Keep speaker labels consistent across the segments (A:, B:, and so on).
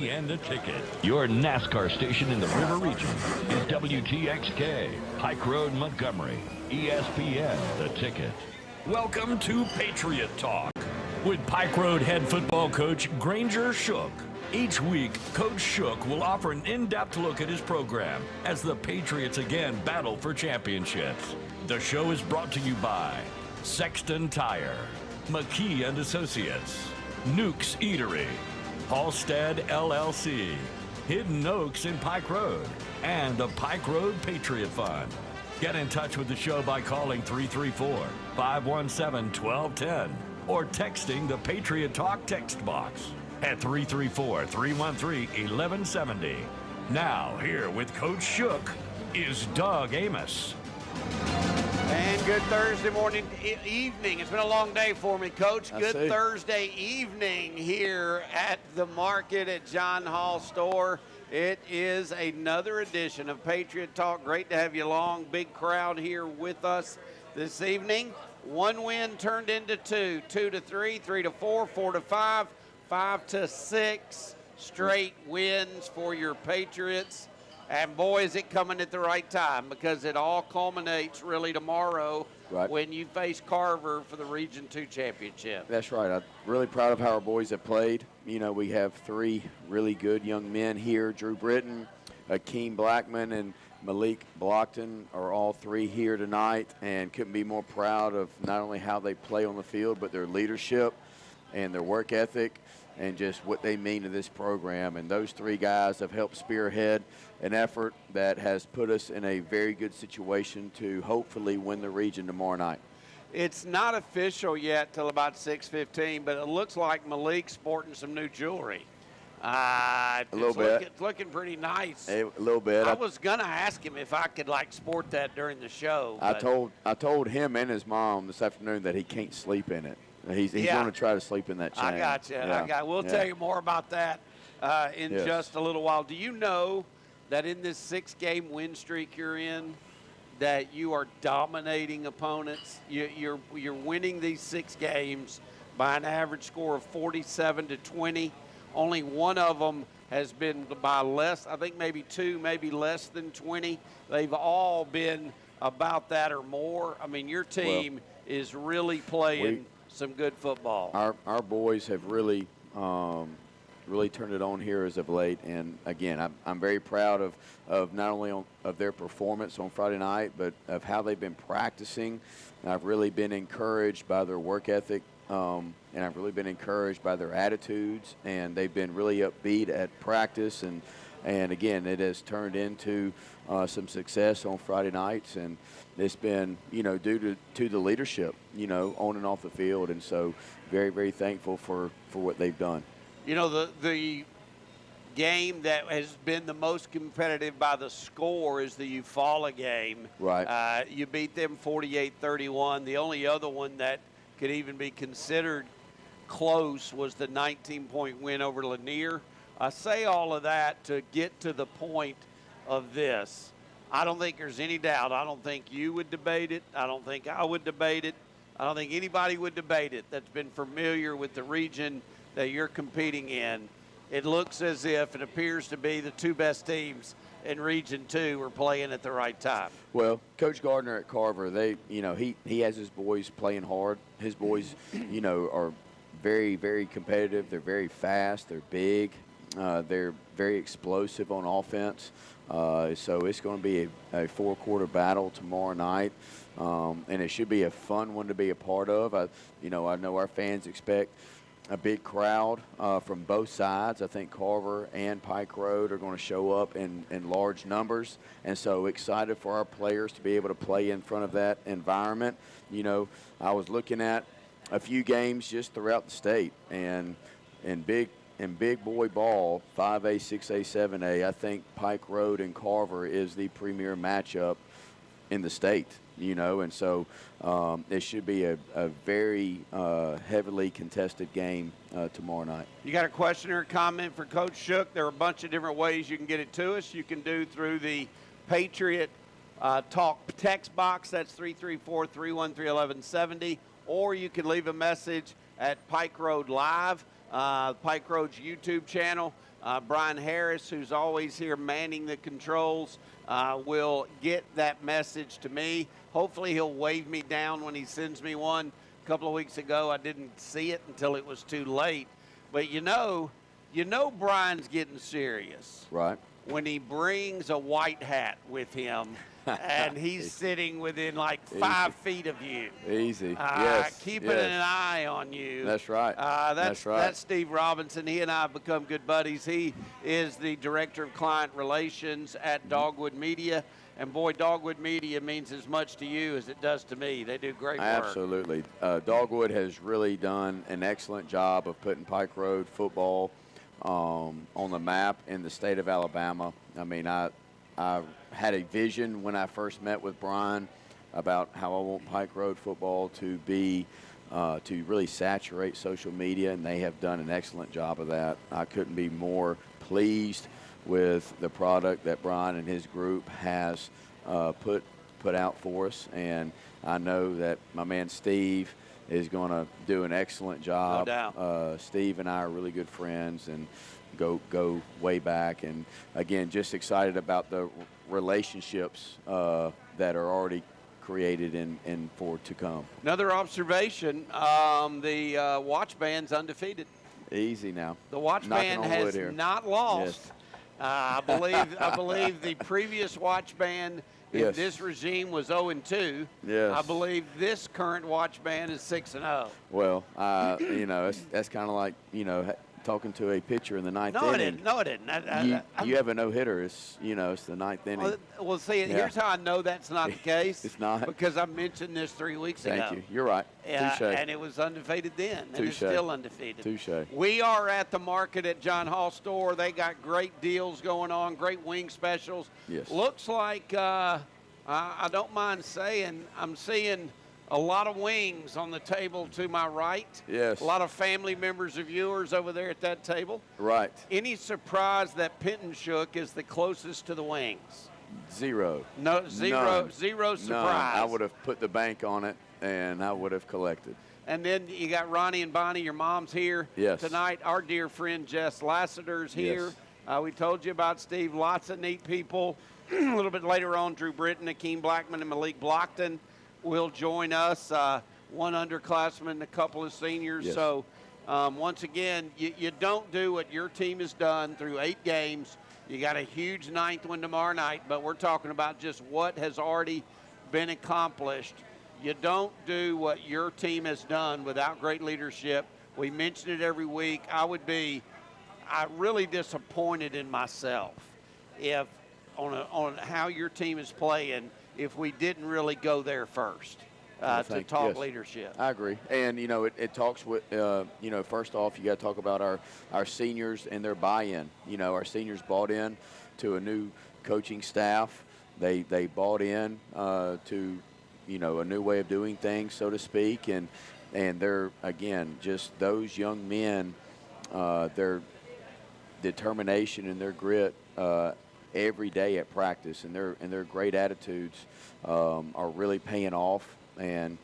A: ESPN The Ticket. Your NASCAR station in the River Region is WTXK, Pike Road, Montgomery. ESPN The Ticket. Welcome to Patriot Talk with Pike Road head football coach Granger Shook. Each week, Coach Shook will offer an in-depth look at his program as the Patriots again battle for championships. The show is brought to you by Sexton Tire, McKee and Associates, Nuke's Eatery, Halstead LLC, Hidden Oaks in Pike Road, and the Pike Road Patriot Fund. Get in touch with the show by calling 334-517-1210 or texting the Patriot Talk text box at 334-313-1170. Now, here with Coach Shook is Doug Amos.
B: And good Thursday morning, evening. It's been a long day for me, Coach. Good Thursday evening here at the market at John Hall Store. It is another edition of Patriot Talk. Great to have you along. Big crowd here with us this evening. One win turned into two, 2 to 3, 3 to 4, 4 to 5, 5 to 6 straight wins for your Patriots. And boy, is it coming at the right time, because it all culminates really tomorrow when you face Carver for the Region 2 championship.
C: That's right. I'm really proud of how our boys have played. You know, we have three really good young men here. Drew Britton, Akeem Blackman, and Malik Blockton are all three here tonight, and couldn't be more proud of not only how they play on the field, but their leadership and their work ethic and just what they mean to this program. And those three guys have helped spearhead an effort that has put us in a very good situation to hopefully win the region tomorrow night.
B: It's not official yet till about 6:15, but it looks like Malik's sporting some new jewelry.
C: A little bit.
B: It's looking pretty nice.
C: A little bit.
B: I was gonna ask him if I could sport that during the show.
C: I told him and his mom this afternoon that he can't sleep in it. He's going to try to sleep in that chain.
B: I got you. Yeah. We'll tell you more about that in just a little while. Do you know that in this 6-game win streak you're in, that you are dominating opponents? You're winning these 6 games by an average score of 47 to 20. Only one of them has been by less. I think maybe 2, maybe less than 20. They've all been about that or more. I mean, your team is really playing some good football.
C: Our boys have really turned it on here as of late, and again, I'm very proud of not only of their performance on Friday night, but of how they've been practicing. And I've really been encouraged by their work ethic, and I've really been encouraged by their attitudes, and they've been really upbeat at practice, and again, it has turned into some success on Friday nights, and it's been, due to the leadership, on and off the field, and so very, very thankful for what they've done.
B: The game that has been the most competitive by the score is the Eufaula game.
C: Right.
B: You beat them 48-31. The only other one that could even be considered close was the 19-point win over Lanier. I say all of that to get to the point of this. I don't think there's any doubt. I don't think you would debate it. I don't think I would debate it. I don't think anybody would debate it that's been familiar with the region that you're competing in. It looks as if it appears to be the 2 best teams in Region 2 are playing at the right time.
C: Well, Coach Gardner at Carver, he has his boys playing hard. His boys, are very, very competitive. They're very fast. They're big. They're very explosive on offense. So it's going to be a 4-quarter battle tomorrow night, and it should be a fun one to be a part of. I know our fans expect a big crowd from both sides. I think Carver and Pike Road are going to show up in large numbers, and so excited for our players to be able to play in front of that environment. I was looking at a few games just throughout the state, and in big boy ball, 5A, 6A, 7A, I think Pike Road and Carver is the premier matchup in the state, and so it should be a very heavily contested game tomorrow night.
B: You got a question or a comment for Coach Shook? There are a bunch of different ways you can get it to us. You can do through the Patriot Talk text box, that's 334-313-1170, or you can leave a message at Pike Road Live, Pike Road's YouTube channel. Brian Harris, who's always here manning the controls, will get that message to me. Hopefully he'll wave me down when he sends me one. A couple of weeks ago, I didn't see it until it was too late. But you know Brian's getting serious.
C: Right.
B: When he brings a white hat with him and he's sitting within like 5 feet of you.
C: Easy. Yes.
B: Keeping an eye on you.
C: That's right.
B: That's right. That's Steve Robinson. He and I have become good buddies. He is the Director of Client Relations at Dogwood Media. And, boy, Dogwood Media means as much to you as it does to me. They do great work.
C: Absolutely. Dogwood has really done an excellent job of putting Pike Road football on the map in the state of Alabama. I mean, I had a vision when I first met with Brian about how I want Pike Road football to be to really saturate social media, and they have done an excellent job of that. I couldn't be more pleased with the product that Brian and his group has put out for us, and I know that my man Steve is going to do an excellent job.
B: No doubt.
C: Steve and I are really good friends and go way back, and again, just excited about the relationships that are already created and for to come.
B: Another observation, the watch band's undefeated.
C: Easy now.
B: The watch band has not lost.
C: Yes.
B: I believe the previous watch band in this regime was 0-2.
C: Yes.
B: I believe this current watch band is 6-0.
C: Well, that's kind of like, talking to a pitcher in the ninth inning.
B: No, it didn't.
C: You have a no-hitter. It's the ninth inning.
B: Well, see, here's how I know that's not the case.
C: It's not.
B: Because I mentioned this 3 weeks ago.
C: Thank you. You're right. Touche.
B: And it was undefeated then. And it's still undefeated.
C: Touche.
B: We are at the market at John Hall Store. They got great deals going on, great wing specials.
C: Yes.
B: Looks like, I don't mind saying, I'm seeing a lot of wings on the table to my right.
C: Yes.
B: A lot of family members of yours over there at that table.
C: Right.
B: Any surprise that Pinton-Shook is the closest to the wings?
C: Zero.
B: No, zero surprise.
C: None. I would have put the bank on it, and I would have collected.
B: And then you got Ronnie and Bonnie, your mom's here tonight. Our dear friend Jess Lassiter's here.
C: Yes.
B: We told you about Steve. Lots of neat people. A little bit later on, Drew Britton, Akeem Blackman, and Malik Blockton will join us. One underclassman, a couple of seniors.
C: Yes.
B: So once again, you don't do what your team has done through 8 games. You got a huge 9th one tomorrow night, but we're talking about just what has already been accomplished. You don't do what your team has done without great leadership. We mention it every week. I'm really disappointed in myself if on how your team is playing if we didn't really go there first to talk leadership.
C: I agree. And, it talks with, first off, you got to talk about our seniors and their buy-in. Our seniors bought in to a new coaching staff. They bought in to, a new way of doing things, so to speak. And they're, again, just those young men, their determination and their grit every day at practice, and their great attitudes are really paying off. And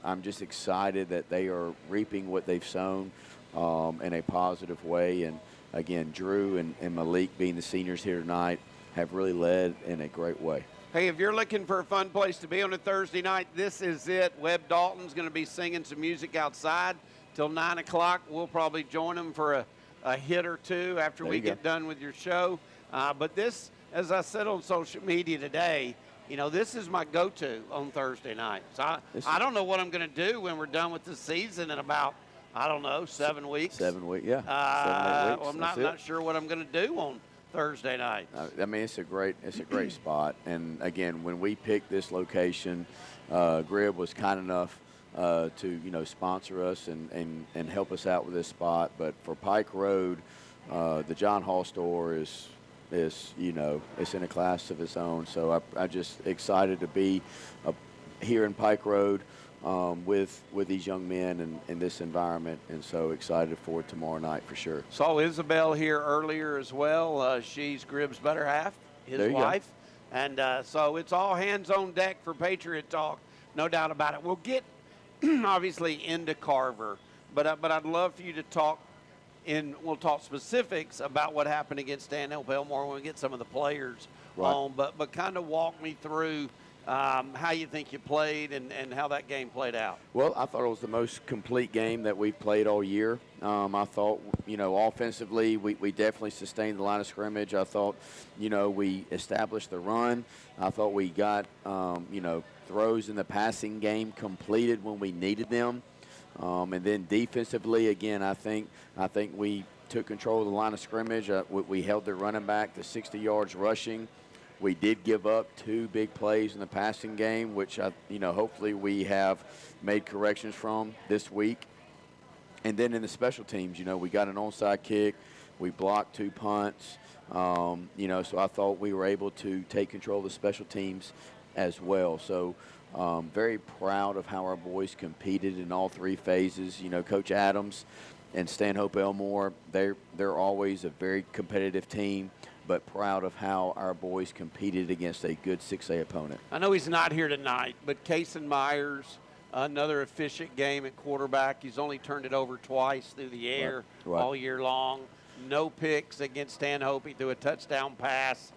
C: I'm just excited that they are reaping what they've sown in a positive way. And again, Drew and Malik, being the seniors here tonight, have really led in a great way.
B: Hey, if you're looking for a fun place to be on a Thursday night, this is it. Webb Dalton's going to be singing some music outside till 9 o'clock. We'll probably join him for a hit or two after we get done with your show. But this, as I said on social media today, this is my go-to on Thursday night. So I don't know what I'm going to do when we're done with the season in about, 7 weeks.
C: 7 weeks, yeah. 7, 8 weeks.
B: Well, I'm not sure what I'm going to do on Thursday night.
C: I mean, it's a great spot. And again, when we picked this location, Grib was kind enough to sponsor us and help us out with this spot. But for Pike Road, the John Hall Store is it's in a class of its own. So I'm just excited to be here in Pike Road with these young men in this environment, and so excited for tomorrow night for sure.
B: Saw Isabel here earlier as well. She's Grib's better half, his wife. And so it's all hands on deck for Patriot Talk, no doubt about it. We'll get obviously into Carver, but I'd love for you to talk we'll talk specifics about what happened against Stanhope Elmore when we get some of the players on, but kind of walk me through how you think you played and how that game played out.
C: Well, I thought it was the most complete game that we've played all year. I thought, offensively, we definitely sustained the line of scrimmage. I thought, we established the run. I thought we got, throws in the passing game completed when we needed them. And then defensively, again, I think we took control of the line of scrimmage. We held their running back to 60 yards rushing. We did give up 2 big plays in the passing game, which hopefully we have made corrections from this week. And then in the special teams, we got an onside kick. We blocked 2 punts. So I thought we were able to take control of the special teams as well. So very proud of how our boys competed in all 3 phases. Coach Adams and Stanhope Elmore, they're always a very competitive team, but proud of how our boys competed against a good 6A opponent.
B: I know he's not here tonight, but Kason Myers, another efficient game at quarterback. He's only turned it over twice through the air all year long. No picks against Stanhope. He threw a touchdown pass.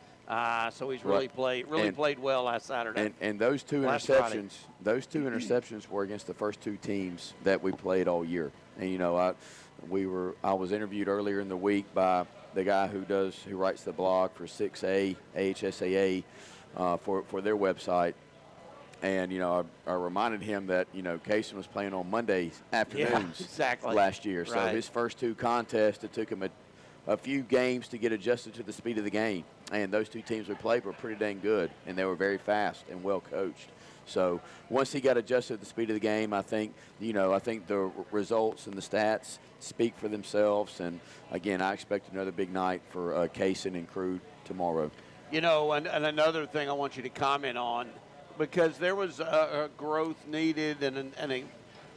B: So he's really played well last Saturday.
C: And those 2 interceptions were against the first 2 teams that we played all year. And I was interviewed earlier in the week by the guy who writes the blog for 6A AHSAA for their website. And I reminded him that Kason was playing on Monday afternoons last year. So his first 2 contests, it took him a few games to get adjusted to the speed of the game. And those 2 teams we played were pretty dang good, and they were very fast and well coached. So once he got adjusted to the speed of the game, I think the results and the stats speak for themselves. And again, I expect another big night for Kason and crew tomorrow.
B: And another thing I want you to comment on, because there was a growth needed and a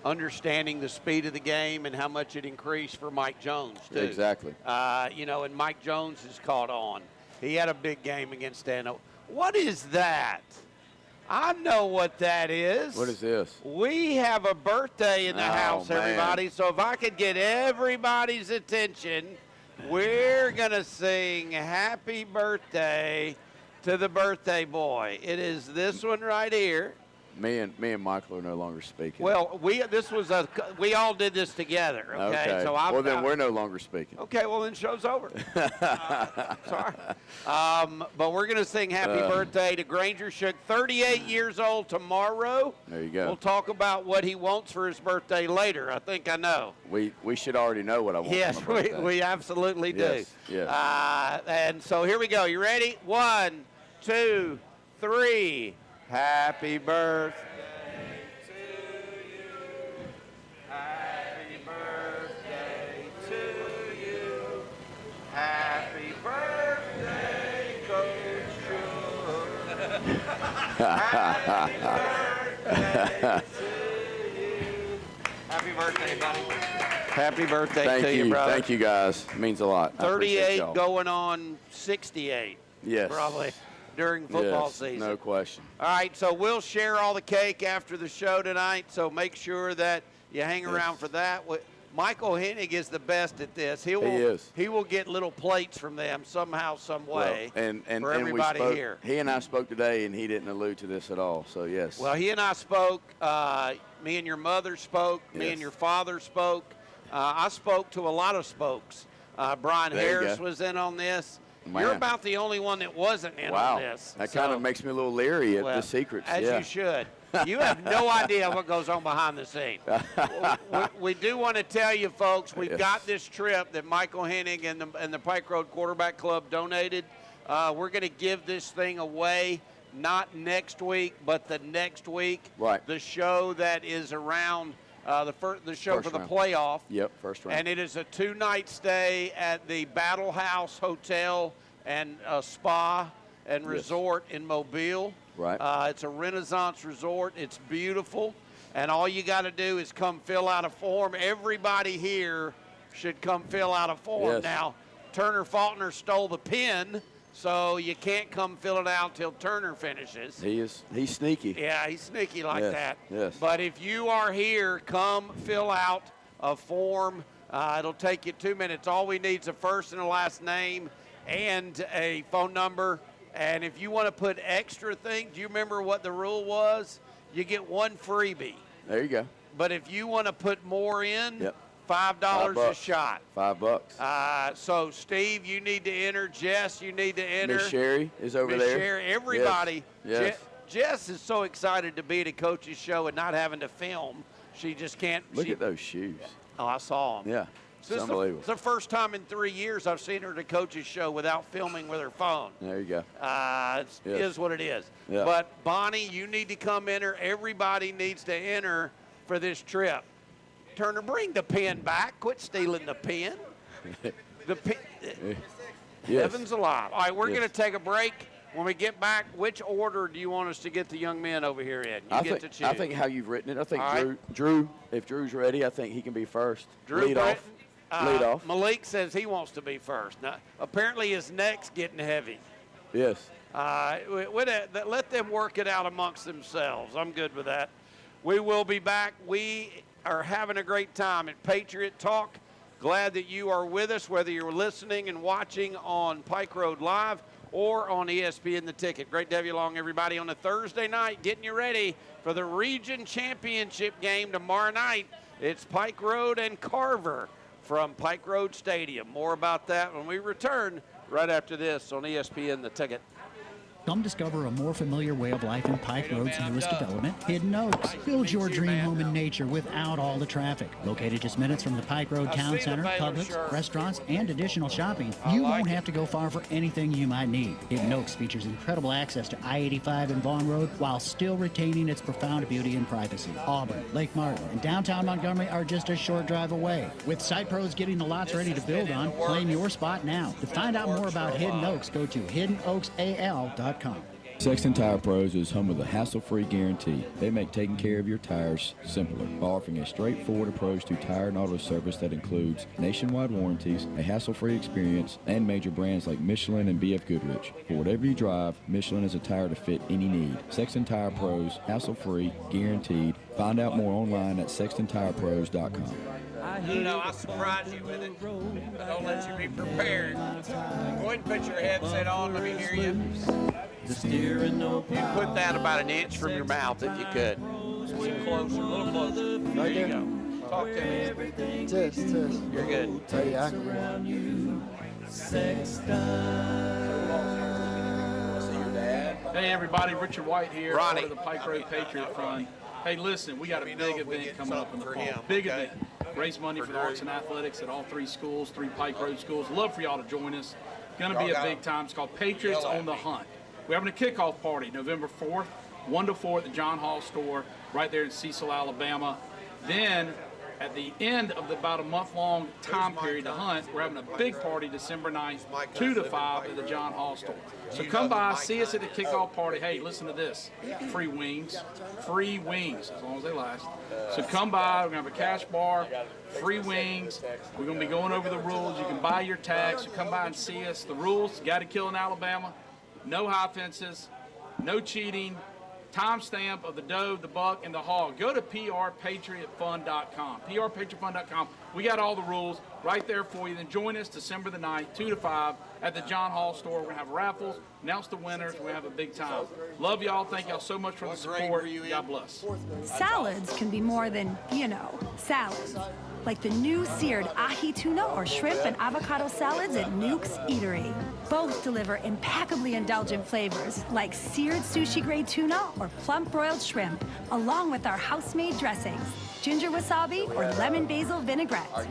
B: understanding the speed of the game and how much it increased for Mike Jones, too.
C: Exactly.
B: And Mike Jones has caught on. He had a big game against Stanhope. What is that? I know what that is.
C: What is this?
B: We have a birthday in the house, everybody. So if I could get everybody's attention, we're going to sing happy birthday to the birthday boy. It is this one right here.
C: Me and Michael are no longer speaking.
B: Well, we all did this together. Okay. So
C: then we're no longer speaking.
B: Okay. Well, then show's over. Sorry. But we're going to sing happy birthday to Granger Shook, 38 years old tomorrow.
C: There you go.
B: We'll talk about what he wants for his birthday later. I think I know.
C: We should already know what I want.
B: Yes,
C: for my birthday.
B: we absolutely do.
C: Yes.
B: And so here we go. You ready? 1, 2, 3. Happy birthday to you. Happy birthday to you. Happy birthday, Coach Shook. Happy birthday to you. Happy birthday, buddy. Happy birthday to you, brother.
C: Thank you, guys. It means a lot.
B: 38 going on 68.
C: Yes.
B: Probably. During football season.
C: No question.
B: All right, so we'll share all the cake after the show tonight, so make sure that you hang around for that. Michael Hennig is the best at this. He will get little plates from them somehow, some way, for everybody here.
C: He and I spoke today, and he didn't allude to this at all, so yes.
B: Well, he and I spoke. Me and your mother spoke. Yes. Me and your father spoke. I spoke to a lot of spokes. Brian Harris was in on this.
C: Man.
B: You're about the only one that wasn't in on this.
C: That kind of makes me a little leery at the secrets.
B: As you should. You have no idea what goes on behind the scenes. we do want to tell you, folks, we've got this trip that Michael Hennig and the Pike Road Quarterback Club donated. We're going to give this thing away, not next week, but the next week.
C: Right.
B: The show that is around the show for the playoff.
C: Yep, first round.
B: And it is a 2-night stay at the Battle House Hotel and Spa and Resort in Mobile.
C: Right.
B: It's a Renaissance resort. It's beautiful. And all you got to do is come fill out a form. Everybody here should come fill out a form.
C: Yes.
B: Now, Turner Faulkner stole the pen, so you can't come fill it out till Turner finishes.
C: He's sneaky.
B: Yeah, he's sneaky like that.
C: Yes.
B: But if you are here, come fill out a form. It'll take you 2 minutes. All we need is a first and a last name and a phone number. And if you want to put extra things, do you remember what the rule was? You get one freebie.
C: There you go.
B: But if you want to put more in,
C: yep.
B: $5 a shot.
C: $5.
B: So, Steve, you need to enter. Jess, you need to enter.
C: Miss Sherry is over
B: Miss
C: there.
B: Sherry, everybody.
C: Yes.
B: Jess is so excited to be at a coach's show and not having to film. She just can't.
C: Look at those shoes.
B: Oh, I saw them.
C: Yeah, it's unbelievable.
B: It's the first time in 3 years I've seen her at a coach's show without filming with her phone.
C: There you go.
B: It is what it is.
C: Yeah.
B: But, Bonnie, you need to come enter. Everybody needs to enter for this trip. Turner, bring the pen back. Quit stealing the pen. The pen.
C: Yes.
B: Heaven's alive. All right, we're going to take a break. When we get back, which order do you want us to get the young men over here in? You get to choose.
C: I think how you've written it. I think Drew, if Drew's ready, I think he can be first.
B: Lead
C: off.
B: Malik says he wants to be first. Now, apparently his neck's getting heavy.
C: Yes.
B: Let them work it out amongst themselves. I'm good with that. We will be back. We are having a great time at Patriot Talk. Glad that you are with us, whether you're listening and watching on Pike Road Live or on ESPN The Ticket. Great to have you along, everybody, on a Thursday night, getting you ready for the Region Championship game tomorrow night. It's Pike Road and Carver from Pike Road Stadium. More about that when we return right after this on ESPN The Ticket.
D: Come discover a more familiar way of life in Pike Road's newest development, Hidden Oaks. Build your dream home in nature without all the traffic. Located just minutes from the Pike Road Town Center, Publix, restaurants, and additional shopping, you won't have to go far for anything you might need. Hidden Oaks features incredible access to I-85 and Vaughn Road while still retaining its profound beauty and privacy. Auburn, Lake Martin, and downtown Montgomery are just a short drive away. With site pros getting the lots ready to build on, claim your spot now. To find out more about Hidden Oaks, go to hiddenoaksal.com.
E: Sexton Tire Pros is home of the hassle-free guarantee. They make taking care of your tires simpler by offering a straightforward approach to tire and auto service that includes nationwide warranties, a hassle-free experience, and major brands like Michelin and BF Goodrich. For whatever you drive, Michelin is a tire to fit any need. Sexton Tire Pros, hassle-free, guaranteed. Find out more online at sextontirepros.com.
B: I'll surprise you with it. Don't let you be prepared. Go ahead and put your headset on. Let me hear you. You put that about an inch from your mouth if you could. Closer, a little closer. There you go. Talk to me.
F: Test.
B: You're good.
F: Hey,
G: Hey everybody, Richard White here,
B: Ronnie.
G: part of the Pike Road Patriot Fund. Hey listen, we got a big event coming up in the fall. Big event. Raise money for the arts and athletics at all three schools, 3 Pike Road schools. Love for y'all to join us. Going to be a big time. It's called Patriots on the Hunt. We're having a kickoff party November 4th, 1 to 4 at the John Hall store right there in Cecil, Alabama. Then at the end of about a month-long time period to hunt, we're having a big party December 9th, 2 to 5 at the John Hall store. So come by, see us at the kickoff party. Hey, listen to this. Free wings, as long as they last. So come by, we're going to have a cash bar, free wings. We're going to be going over the rules. You can buy your tags, so come by and see us. The rules, got to kill in Alabama, no high fences, no cheating, timestamp of the doe, the buck, and the hog. Go to prpatriotfund.com. prpatriotfund.com. We got all the rules right there for you. Then join us December the 9th, 2 to 5 at the John Hall store. We're going to have raffles, announce the winners. We're going to have a big time. Love y'all. Thank y'all so much for the support. God bless.
H: Salads can be more than, salads. Like the new seared ahi tuna or shrimp and avocado salads at Nuke's Eatery. Both deliver impeccably indulgent flavors like seared sushi-grade tuna or plump broiled shrimp, along with our house-made dressings, ginger wasabi or lemon basil vinaigrette.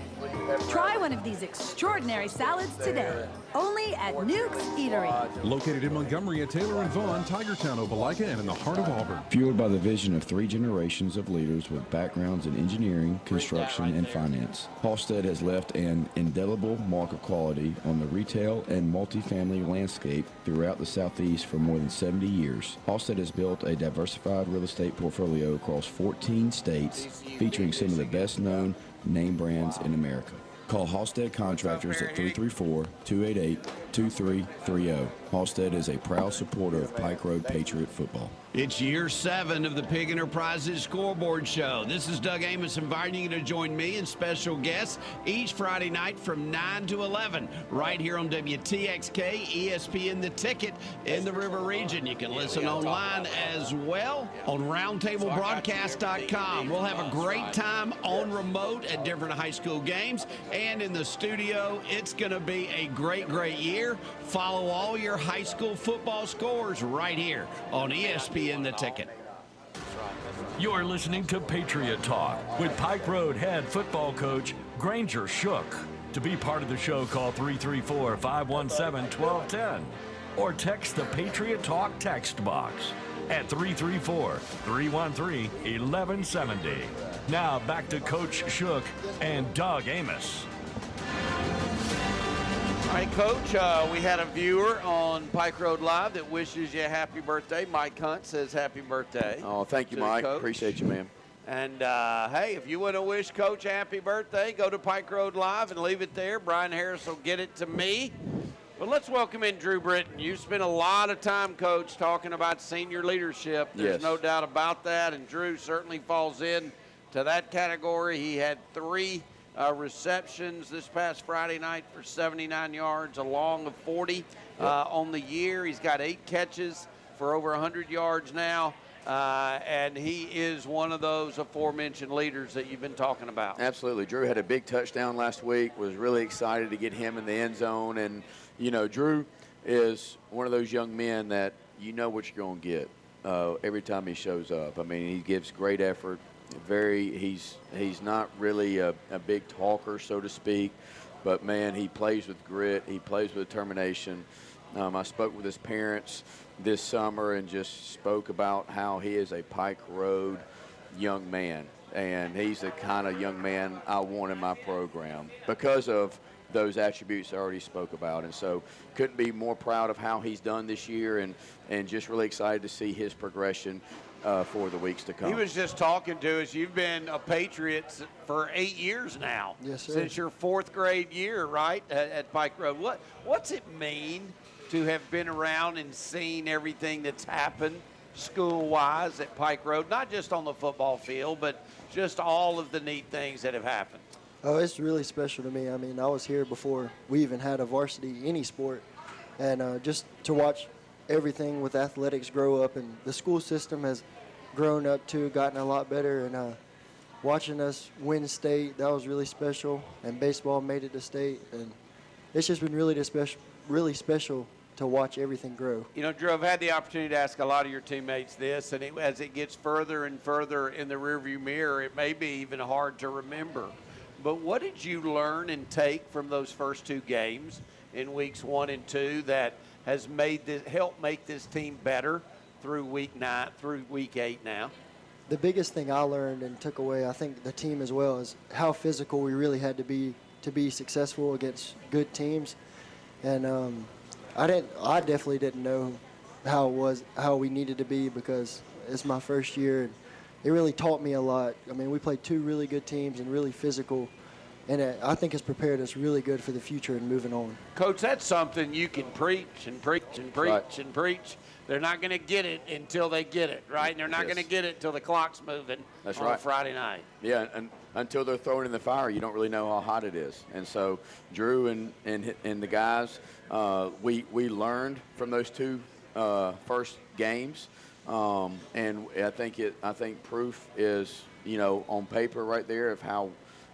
H: Try one of these extraordinary salads today, only at Nuke's Eatery.
I: Located in Montgomery at Taylor and Vaughan, Tigertown, Opelika, and in the heart of Auburn.
E: Fueled by the vision of 3 generations of leaders with backgrounds in engineering, construction, and finance, Halstead has left an indelible mark of quality on the retail and multifamily landscape throughout the Southeast for more than 70 years. Halstead has built a diversified real estate portfolio across 14 states, featuring some of the best-known name brands in America. Call Halstead Contractors at 334-288-2330. Halstead is a proud supporter of Pike Road Patriot football.
F: It's year 7 of the Pig Enterprises Scoreboard Show. This is Doug Amos inviting you to join me and special guests each Friday night from 9 to 11 right here on WTXK, ESPN The Ticket in the River Region. You can listen online as well on roundtablebroadcast.com. We'll have a great time on remote at different high school games and in the studio. It's going to be a great, great year. Follow all your high school football scores right here on ESPN The Ticket.
A: You're listening to Patriot Talk with Pike Road head football coach Granger Shook. To be part of the show, call 334-517-1210 or text the Patriot Talk text box at 334-313-1170. Now back to Coach Shook and Doug Amos.
B: All right, Coach, we had a viewer on Pike Road Live that wishes you a happy birthday. Mike Hunt says happy birthday.
C: Oh, thank you, Mike. Appreciate you, man.
B: And, hey, if you want to wish Coach a happy birthday, go to Pike Road Live and leave it there. Brian Harris will get it to me. But let's welcome in Drew Britton. You spent a lot of time, Coach, talking about senior leadership. There's no doubt about that, and Drew certainly falls in to that category. He had 3 receptions this past Friday night for 79 yards, a long of 40 on the year. He's got 8 catches for over 100 yards now, and he is one of those aforementioned leaders that you've been talking about.
C: Absolutely. Drew had a big touchdown last week, was really excited to get him in the end zone, and, you know, Drew is one of those young men that you know what you're going to get every time he shows up. I mean, he gives great effort. He's not really a big talker, so to speak, but man, he plays with grit. He plays with determination. I spoke with his parents this summer and just spoke about how he is a Pike Road young man, and he's the kind of young man I want in my program because of those attributes I already spoke about. And so couldn't be more proud of how he's done this year, and just really excited to see his progression for the weeks to come.
B: He was just talking to us. You've been a Patriot for 8 years now.
J: Yes, sir.
B: Since your 4th grade year, right, at Pike Road. What's it mean to have been around and seen everything that's happened school-wise at Pike Road, not just on the football field, but just all of the neat things that have happened?
J: Oh, it's really special to me. I mean, I was here before we even had a varsity, any sport, and just to watch everything with athletics grow up, and the school system has grown up too, gotten a lot better, and watching us win state, that was really special, and baseball made it to state, and it's just been really special to watch everything grow.
B: You know, Drew, I've had the opportunity to ask a lot of your teammates this, and as it gets further and further in the rearview mirror, it may be even hard to remember. But what did you learn and take from those first 2 games in weeks 1 and 2 that has helped make this team better through week 8 now?
J: The biggest thing I learned and took away, I think the team as well, is how physical we really had to be successful against good teams. And I definitely didn't know how we needed to be, because it's my first year, and it really taught me a lot. I mean, we played 2 really good teams and really physical, and I think it's prepared us really good for the future and moving on.
B: Coach, that's something you can preach and preach and preach
C: Right.
B: and preach. They're not going to get it until they get it, right? And they're not going to get it until the clock's moving
C: That's
B: on
C: right.
B: a Friday night.
C: Yeah, and until they're thrown in the fire, you don't really know how hot it is. And so Drew and the guys, we learned from those 2 first games, and I think proof is, you know, on paper right there of how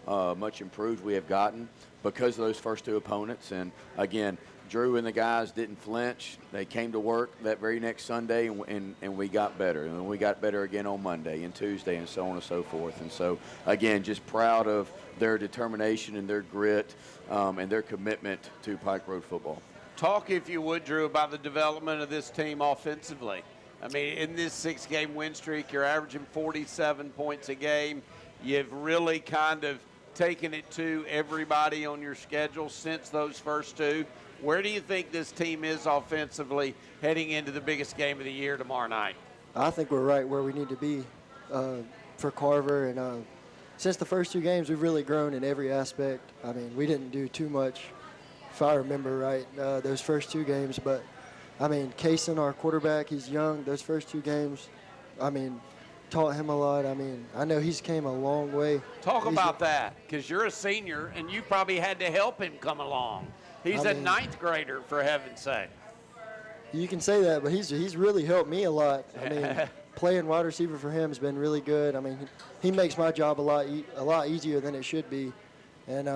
C: much improved we have gotten because of those first 2 opponents. And again, Drew and the guys didn't flinch. They came to work that very next Sunday, and we got better. And we got better again on Monday and Tuesday and so on and so forth. And so, again, just proud of their determination and their grit and their commitment to Pike Road football.
B: Talk, if you would, Drew, about the development of this team offensively. I mean, in this 6-game win streak, you're averaging 47 points a game. You've really kind of taken it to everybody on your schedule since those first 2. Where do you think this team is offensively heading into the biggest game of the year tomorrow night?
J: I think we're right where we need to be for Carver, and since the first 2 games, we've really grown in every aspect. I mean, we didn't do too much, if I remember right, those first 2 games, but I mean, Kaysen, our quarterback, he's young. Those first 2 games, I mean, taught him a lot. I mean, I know he's came a long way.
B: Talk about that, because you're a senior, and you probably had to help him come along. He's a 9th grader, for heaven's sake.
J: You can say that, but he's really helped me a lot. I mean, playing wide receiver for him has been really good. I mean, he makes my job a lot easier than it should be. And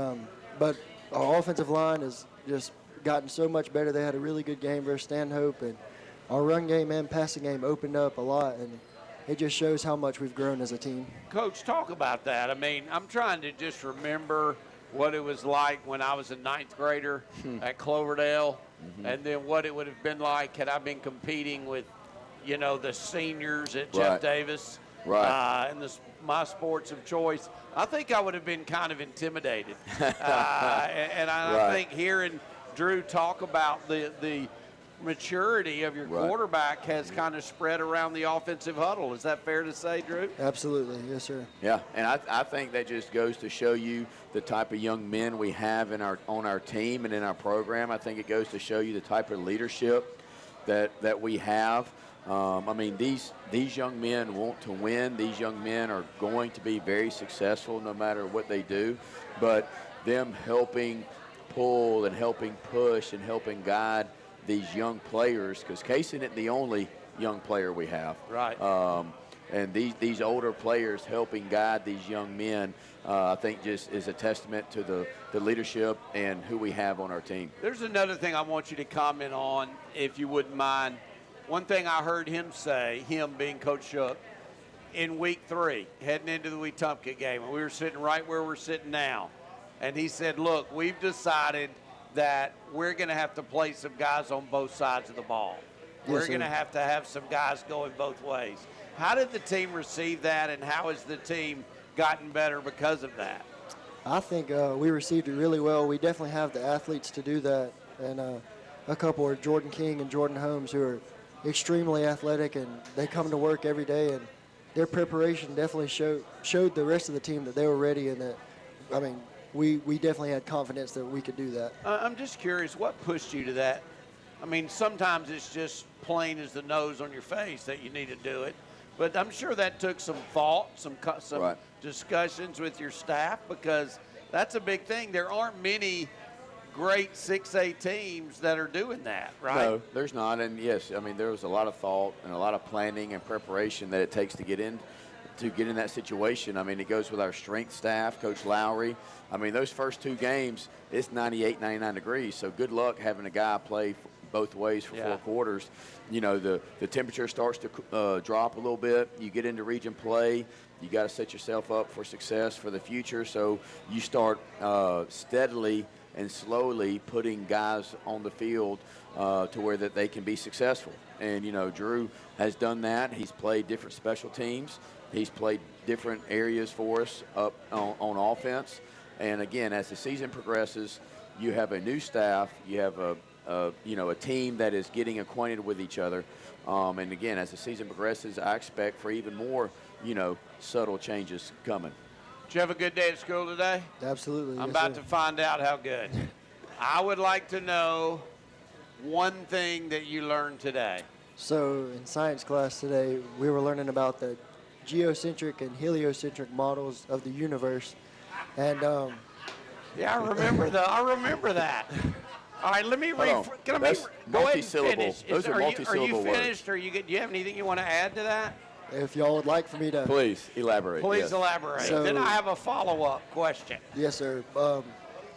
J: but our offensive line has just gotten so much better. They had a really good game versus Stanhope, and our run game and passing game opened up a lot, and it just shows how much we've grown as a team.
B: Coach, talk about that. I mean, I'm trying to just remember what it was like when I was a 9th grader at Cloverdale, and then what it would have been like had I been competing with, you know, the seniors at Jeff Davis, and my sports of choice. I think I would have been kind of intimidated. And I think hearing Drew talk about the maturity of your quarterback has kind of spread around the offensive huddle. Is that fair to say, Drew?
J: Absolutely, yes, sir.
C: Yeah, and I think that just goes to show you the type of young men we have on our team and in our program. I think it goes to show you the type of leadership that we have. I mean, these young men want to win. These young men are going to be very successful no matter what they do. But them helping pull and helping push and helping guide these young players, because Kaysen isn't the only young player we have.
B: Right.
C: And these older players helping guide these young men, I think just is a testament to the leadership and who we have on our team.
B: There's another thing I want you to comment on, if you wouldn't mind. One thing I heard him say, him being Coach Shook, in week 3, heading into the Wetumpka game, and we were sitting right where we're sitting now, and he said, look, we've decided that we're going to have to play some guys on both sides of the ball. We're going to have some guys going both ways. How did the team receive that, and how has the team gotten better because of that?
J: I think we received it really well. We definitely have the athletes to do that, and a couple are Jordan King and Jordan Holmes, who are extremely athletic, and they come to work every day, and their preparation definitely showed the rest of the team that they were ready, and that, I mean, we definitely had confidence that we could do that.
B: I'm just curious, what pushed you to that? I mean, sometimes it's just plain as the nose on your face that you need to do it, but I'm sure that took some thought, some discussions with your staff, because that's a big thing. There aren't many great 6A teams that are doing that, right?
C: No, there's not. And yes, I mean, there was a lot of thought and a lot of planning and preparation that it takes to get in that situation. I mean, it goes with our strength staff, Coach Lowry. I mean, those first 2 games, it's 98, 99 degrees. So good luck having a guy play both ways for 4 quarters. You know, the temperature starts to drop a little bit. You get into region play. You got to set yourself up for success for the future. So you start steadily and slowly putting guys on the field to where that they can be successful. And, you know, Drew has done that. He's played different special teams. He's played different areas for us up on offense. And, again, as the season progresses, you have a new staff. You have a team that is getting acquainted with each other. And, again, as the season progresses, I expect for even more, subtle changes coming.
B: Did you have a good day at school today?
J: Absolutely.
B: I'm about to find out how good. I would like to know one thing that you learned today.
J: So in science class today, we were learning about the geocentric and heliocentric models of the universe. And
B: yeah, I remember that. All right, let me go ahead and finish.
C: Those are multi-syllable
B: Are you
C: words.
B: finished, or do you have anything you want to add to that?
J: If y'all would like for me to...
C: Please elaborate.
B: Please elaborate.
J: So,
B: then I have a follow-up question.
J: Yes, sir.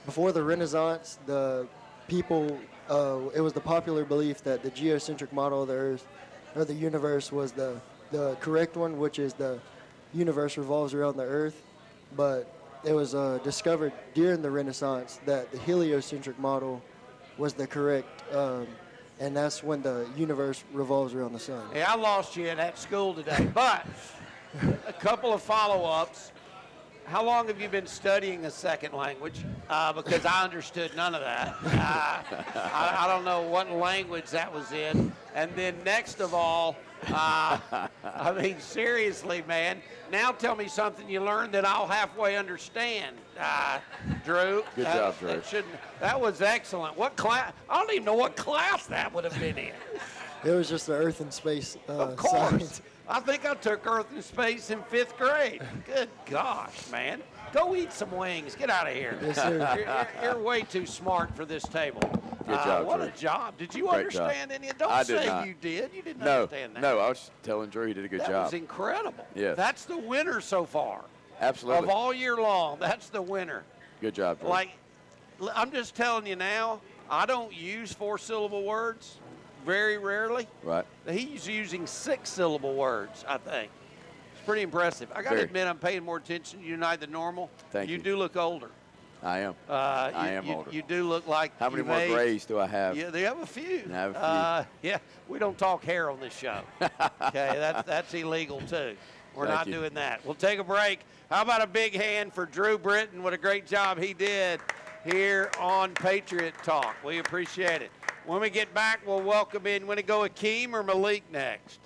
J: Before the Renaissance, the people, it was the popular belief that the geocentric model of the Earth, or the universe, was the correct one, which is the universe revolves around the Earth. But it was discovered during the Renaissance that the heliocentric model was the correct, and that's when the universe revolves around the sun.
B: Hey, I lost you at school today, but a couple of follow-ups. How long have you been studying a second language? Because I understood none of that. I don't know what language that was in. And then next of all, I mean, seriously, man. Now tell me something you learned that I'll halfway understand, Drew.
C: Good job, Drew.
B: That was excellent. What class? I don't even know what class that would have been in.
J: It was just the Earth and Space
B: Of course.
J: science.
B: I think I took Earth and Space in 5th grade. Good gosh, man. Go eat some wings. Get out of here.
J: Yes, sir.
B: You're way too smart for this table.
C: Good job,
B: What
C: Drew.
B: a job. Did you
C: Great
B: understand
C: job.
B: any? Don't
C: I did
B: say
C: not.
B: you did. You didn't
C: No,
B: understand that.
C: no, I was telling Drew he did a good
B: That
C: job.
B: was incredible.
C: Yes.
B: That's the winner so far.
C: Absolutely.
B: Of all year long, that's the winner.
C: Good job, Drew.
B: Like, I'm just telling you now, I don't use 4-syllable words very rarely.
C: Right.
B: He's using 6-syllable words, I think. It's pretty impressive. I got to
C: Very.
B: admit, I'm paying more attention to you tonight than normal.
C: Thank you.
B: You do look older.
C: I am.
B: I
C: am older.
B: You do look like
C: How many
B: you've
C: more
B: aged.
C: grays do I have?
B: Yeah, they have a few.
C: I have a
B: Yeah, we don't talk hair on this show. Okay, that's illegal too. We're
C: Thank
B: not
C: you.
B: doing that. We'll take a break. How about a big hand for Drew Britton? What a great job he did here on Patriot Talk. We appreciate it. When we get back, we'll welcome in. Want to go Akeem or Malik next?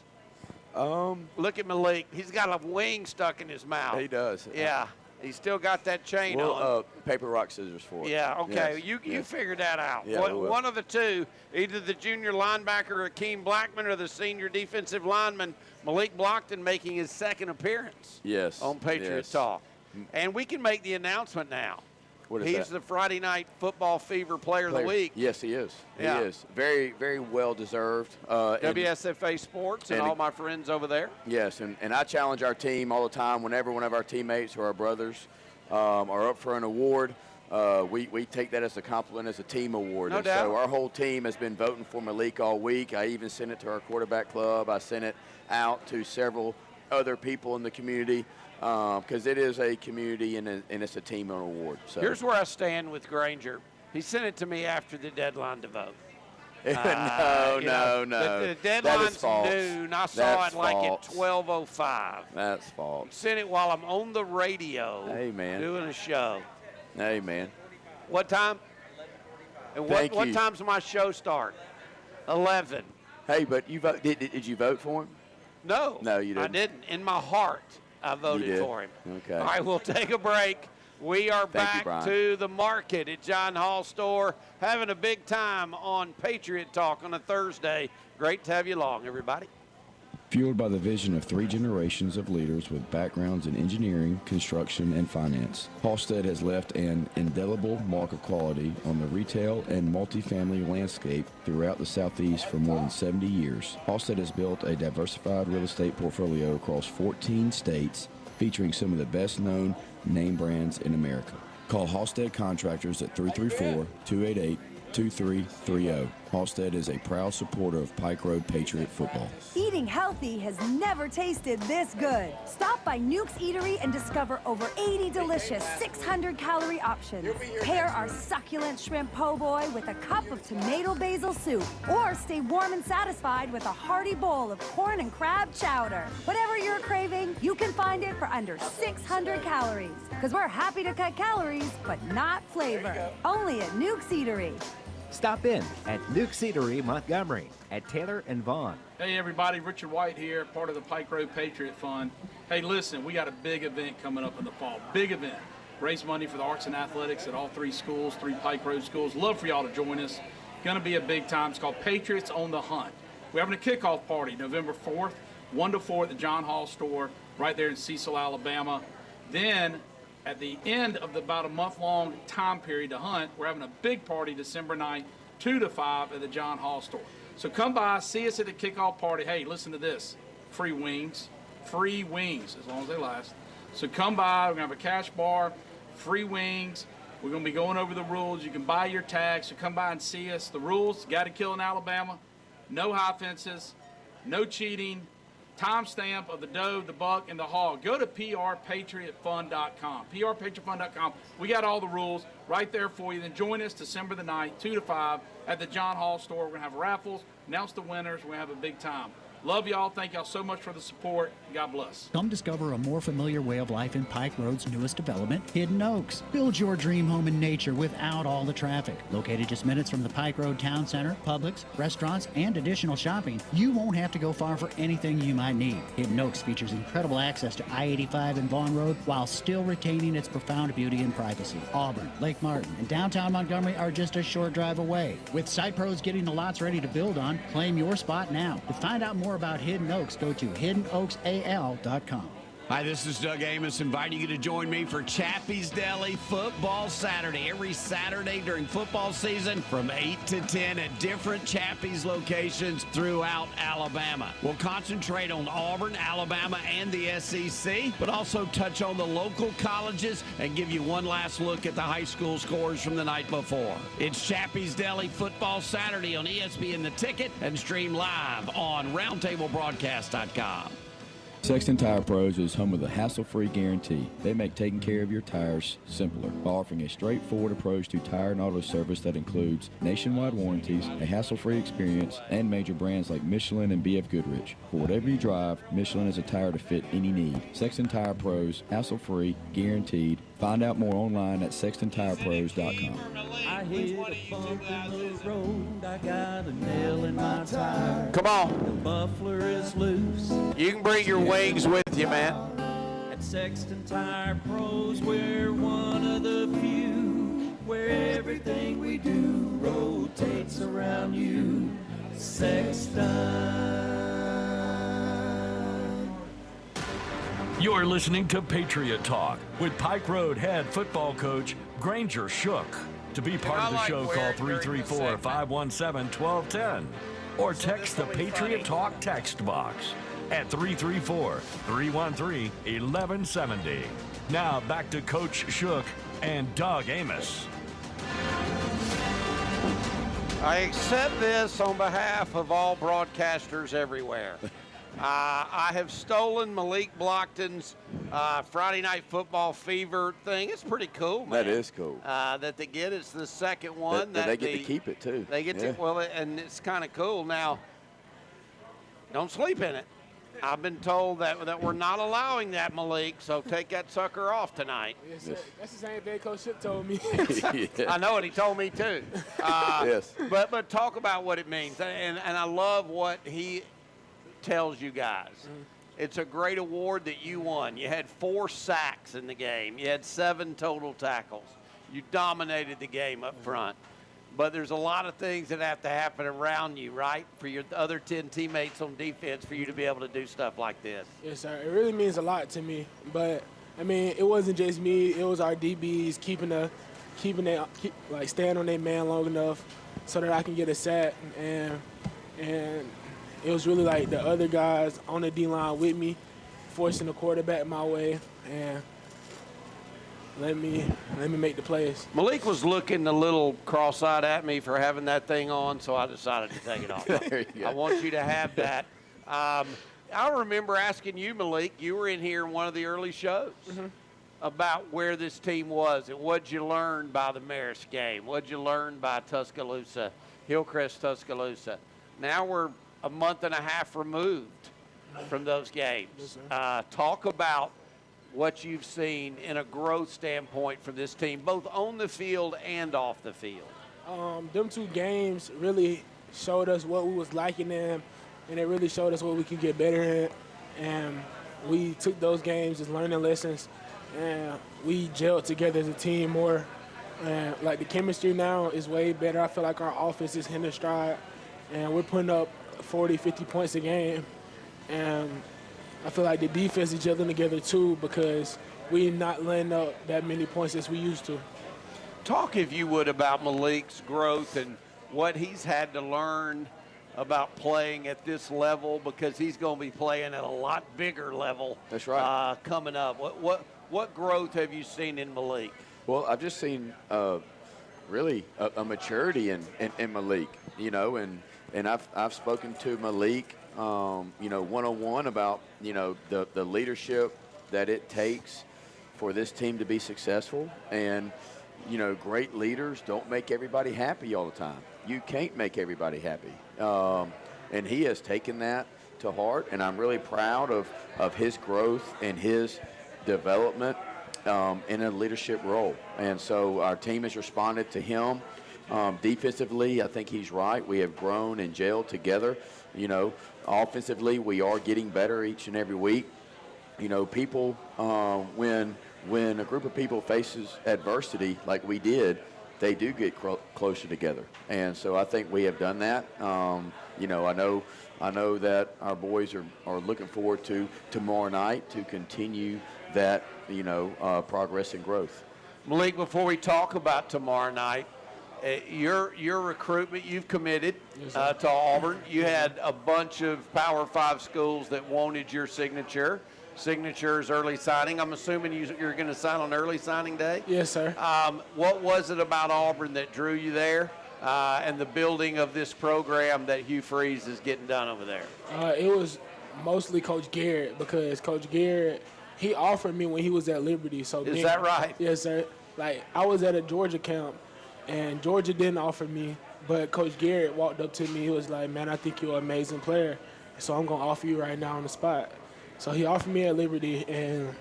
B: Look at Malik. He's got a wing stuck in his mouth.
C: He does.
B: Yeah, he's still got that chain on.
C: Well, paper, rock, scissors for it.
B: Yeah, okay.
C: Yes,
B: You
C: yes.
B: figured that out.
C: Yeah, we will.
B: One of the two, either the junior linebacker Akeem Blackman or the senior defensive lineman Malik Blockton making his second appearance
C: Yes.
B: on Patriot
C: yes.
B: Talk. And we can make the announcement now.
C: What is
B: He's
C: that?
B: the Friday Night Football Fever Player of the Week.
C: Yes, he is.
B: Yeah.
C: He is. Very, very well deserved. And-
B: WSFA Sports and
C: and-
B: all my friends over there.
C: Yes, and I challenge our team all the time. Whenever one of our teammates or our brothers are up for an award, we take that as a compliment, as a team award.
B: No
C: and
B: doubt.
C: So our whole team has been voting for Malik all week. I even sent it to our quarterback club. I sent it out to several other people in the community because it is a community and it's a team award. So
B: Here's where I stand with Granger. He sent it to me after the deadline to vote.
C: no.
B: The
C: That is
B: deadline's
C: false.
B: noon. I saw
C: That's
B: it like
C: false.
B: at 12:05.
C: That's false.
B: Sent it while I'm on the radio
C: Hey, man.
B: doing a show.
C: Hey, man.
B: What time? And
C: Thank
B: what
C: you.
B: time's my show start? 11.
C: Hey, but you vote? Did you vote for him?
B: No.
C: No, you
B: I
C: didn't.
B: didn't. In my heart, I voted
C: did?
B: for him.
C: Okay.
B: All right, we'll take a break. We are
C: Thank you,
B: back
C: Brian.
B: to the market at John Hall Store, having a big time on Patriot Talk on a Thursday. Great to have you along, everybody.
E: Fueled by the vision of 3 generations of leaders with backgrounds in engineering, construction, and finance, Halstead has left an indelible mark of quality on the retail and multifamily landscape throughout the Southeast for more than 70 years. Halstead has built a diversified real estate portfolio across 14 states, featuring some of the best-known name brands in America. Call Halstead Contractors at 334-288-2330. Halstead is a proud supporter of Pike Road Patriot football.
H: Eating healthy has never tasted this good. Stop by Nuke's Eatery and discover over 80 delicious 600-calorie options. Pair our succulent shrimp po' boy with a cup of tomato basil soup, or stay warm and satisfied with a hearty bowl of corn and crab chowder. Whatever you're craving, you can find it for under 600 calories. Because we're happy to cut calories, but not flavor. Only at Nuke's Eatery.
K: Stop in at Nuke's Eatery, Montgomery, at Taylor and Vaughn.
G: Hey everybody, Richard White here, part of the Pike Road Patriot Fund. Hey listen, we got a big event coming up in the fall. Big event. Raise money for the arts and athletics at all 3 schools, 3 Pike Road schools. Love for y'all to join us. Gonna be a big time. It's called Patriots on the Hunt. We're having a kickoff party November 4th, 1 to 4 at the John Hall store, right there in Cecil, Alabama. Then at the end of about a month-long time period to hunt, we're having a big party December 9th, 2 to 5 at the John Hall store. So come by, see us at the kickoff party. Hey, listen to this. Free wings as long as they last. So come by, we're gonna have a cash bar, free wings. We're gonna be going over the rules. You can buy your tags, so come by and see us. The rules, got to kill in Alabama, no high fences, no cheating, timestamp of the doe, the buck, and the hog. Go to prpatriotfund.com. prpatriotfund.com. We got all the rules right there for you. Then join us December the 9th, 2 to 5 at the John Hall store. We're going to have raffles, announce the winners. We're going to have a big time. Love y'all. Thank y'all so much for the support. God bless.
D: Come discover a more familiar way of life in Pike Road's newest development, Hidden Oaks. Build your dream home in nature without all the traffic. Located just minutes from the Pike Road Town Center, Publix, restaurants, and additional shopping, you won't have to go far for anything you might need. Hidden Oaks features incredible access to I-85 and Vaughn Road while still retaining its profound beauty and privacy. Auburn, Lake Martin, and downtown Montgomery are just a short drive away. With site pros getting the lots ready to build on, claim your spot now. To find out more about Hidden Oaks, go to hiddenoaksal.com.
F: Hi, this is Doug Amos inviting you to join me for Chappie's Deli Football Saturday. Every Saturday during football season from 8 to 10 at different Chappie's locations throughout Alabama. We'll concentrate on Auburn, Alabama, and the SEC, but also touch on the local colleges and give you one last look at the high school scores from the night before. It's Chappie's Deli Football Saturday on ESPN The Ticket and stream live on roundtablebroadcast.com.
E: Sexton Tire Pros is home of the hassle-free guarantee. They make taking care of your tires simpler by offering a straightforward approach to tire and auto service that includes nationwide warranties, a hassle-free experience, and major brands like Michelin and BF Goodrich. For whatever you drive, Michelin is a tire to fit any need. Sexton Tire Pros, hassle-free, guaranteed. Find out more online at sextontirepros.com.
L: I hit a bump in the road, I got a nail in my tire.
B: Come on.
L: The muffler is loose.
B: You can bring your wings with you, man.
L: At Sexton Tire Pros, we're one of the few where everything we do rotates around you. Sexton.
A: You're listening to Patriot Talk with Pike Road head football coach Granger Shook. To be part of the show, call 334-517-1210 or text the Patriot Talk text box at 334-313-1170. Now back to Coach Shook and Doug Amos.
B: I accept this on behalf of all broadcasters everywhere. I have stolen Malik Blockton's Friday Night Football Fever thing. It's pretty cool, man.
C: That is cool.
B: That they get. It's the second one.
C: That they get to keep it, too.
B: They get to, well, and it's kind of cool. Now, don't sleep in it. I've been told that we're not allowing that, Malik, so take that sucker off tonight.
M: Yes, sir. That's the same thing Coach Shook told me.
B: I know it. He told me, too.
C: Yes.
B: But talk about what it means. And I love what he tells you guys. It's a great award that you won. You had 4 sacks in the game. You had 7 total tackles. You dominated the game up front. But there's a lot of things that have to happen around you, right, for your other 10 teammates on defense for you to be able to do stuff like this.
M: Yes, sir. It really means a lot to me. But, I mean, it wasn't just me. It was our DBs staying on their man long enough so that I can get a sack. And it was really like the other guys on the D-line with me, forcing the quarterback my way, and let me make the plays.
B: Malik was looking a little cross-eyed at me for having that thing on, so I decided to take it off. I want you to have that. I remember asking you, Malik, you were in here in one of the early shows about where this team was and what'd you learn by the Marist game, what'd you learn by Tuscaloosa, Hillcrest Tuscaloosa. Now we're a month and a half removed from those games. Talk about what you've seen in a growth standpoint from this team, both on the field and off the field.
M: Them 2 games really showed us what we was liking them, and it really showed us what we could get better at. And we took those games as learning lessons, and we gelled together as a team more. And like the chemistry now is way better. I feel like our offense is hitting stride, and we're putting up 40, 50 points a game. And I feel like the defense is gelling together too because we're not letting up that many points as we used to.
B: Talk, if you would, about Malik's growth and what he's had to learn about playing at this level, because he's going to be playing at a lot bigger level.
C: That's right.
B: Coming up. What growth have you seen in Malik?
C: Well, I've just seen really a maturity in Malik, and I've spoken to Malik, one-on-one about, the leadership that it takes for this team to be successful. And, great leaders don't make everybody happy all the time. You can't make everybody happy. And he has taken that to heart, and I'm really proud of his growth and his development in a leadership role. And so our team has responded to him. Defensively, I think he's right. We have grown and gelled together. You know, offensively, we are getting better each and every week. You know, people, when a group of people faces adversity like we did, they do get closer together. And so I think we have done that. You know, I know that our boys are looking forward to tomorrow night to continue that, you know, progress and growth.
B: Malik, before we talk about tomorrow night, your recruitment, you've committed to Auburn. You had a bunch of Power 5 schools that wanted your signatures early signing. I'm assuming you're going to sign on early signing day?
M: Yes, sir.
B: What was it about Auburn that drew you there and the building of this program that Hugh Freeze is getting done over there?
M: It was mostly Coach Garrett, because Coach Garrett, he offered me when he was at Liberty. So
B: is that right?
M: Yes, sir. Like, I was at a Georgia camp, and Georgia didn't offer me, but Coach Garrett walked up to me. He was like, man, I think you're an amazing player, so I'm going to offer you right now on the spot. So he offered me at Liberty, and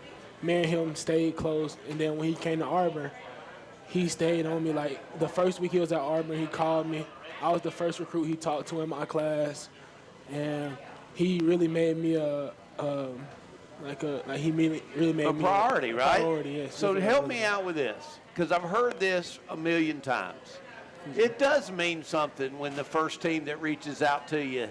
M: me and him stayed close. And then when he came to Auburn, he stayed on me. Like, the first week he was at Auburn, he called me. I was the first recruit he talked to in my class, and he really made me a
B: priority, right?
M: Priority, yes.
B: So help me out with this, because I've heard this a million times. It does mean something when the first team that reaches out to you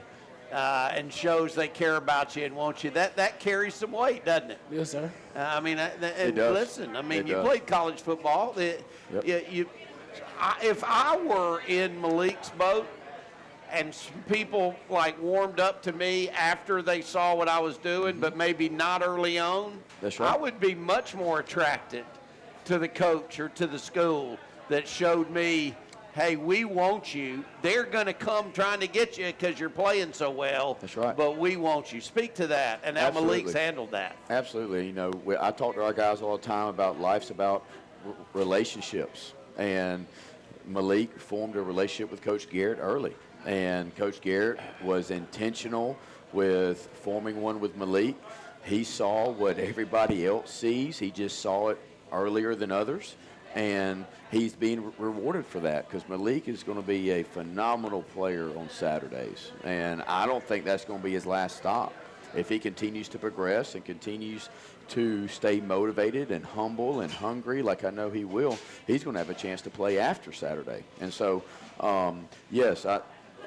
B: and shows they care about you and want you. That carries some weight, doesn't it?
M: Yes, sir.
B: I mean,
C: it does.
B: Listen, I mean,
C: It
B: you
C: does.
B: played college football. If I were in Malik's boat and some people like warmed up to me after they saw what I was doing, but maybe not early on,
C: That's right.
B: I would be much more attracted to the coach or to the school that showed me, hey, we want you. They're going to come trying to get you because you're playing so well.
C: That's right.
B: But we want you. Speak to that, and how
C: Absolutely.
B: Malik's handled that.
C: Absolutely. You know, I talk to our guys all the time about life's about relationships. And Malik formed a relationship with Coach Garrett early. And Coach Garrett was intentional with forming one with Malik. He saw what everybody else sees. He just saw it earlier than others. And he's being rewarded for that, because Malik is going to be a phenomenal player on Saturdays. And I don't think that's going to be his last stop. If he continues to progress and continues to stay motivated and humble and hungry, like I know he will, he's going to have a chance to play after Saturday. And so, yes,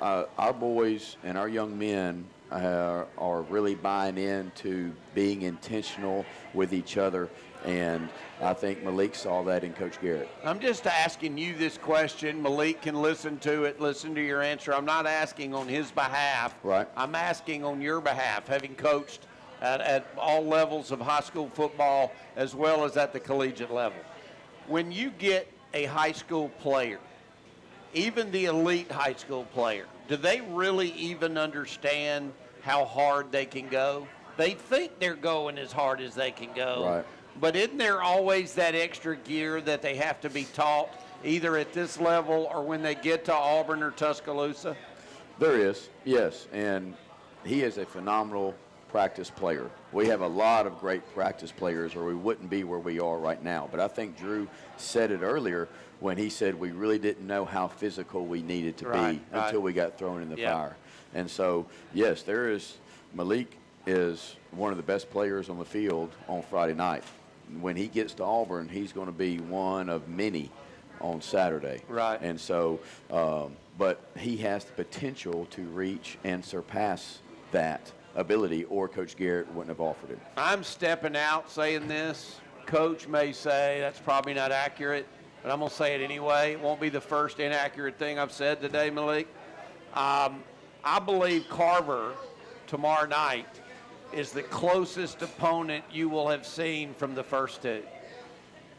C: our boys and our young men are really buying into being intentional with each other. And I think Malik saw that in Coach Garrett.
B: I'm just asking you this question. Malik can listen to it, listen to your answer. I'm not asking on his behalf.
C: Right.
B: I'm asking on your behalf, having coached at all levels of high school football as well as at the collegiate level. When you get a high school player, even the elite high school player, do they really even understand how hard they can go? They think they're going as hard as they can go.
C: Right.
B: But isn't there always that extra gear that they have to be taught, either at this level or when they get to Auburn or Tuscaloosa?
C: There is, yes. And he is a phenomenal practice player. We have a lot of great practice players, or we wouldn't be where we are right now. But I think Drew said it earlier when he said we really didn't know how physical we needed to be until we got thrown in the fire. And so, yes, Malik is one of the best players on the field on Friday night. When he gets to Auburn, he's going to be one of many on Saturday.
B: Right.
C: And so, but he has the potential to reach and surpass that ability, or Coach Garrett wouldn't have offered it.
B: I'm stepping out saying this. Coach may say that's probably not accurate, but I'm going to say it anyway. It won't be the first inaccurate thing I've said today, Malik. I believe Carver tomorrow night is the closest opponent you will have seen from the first two.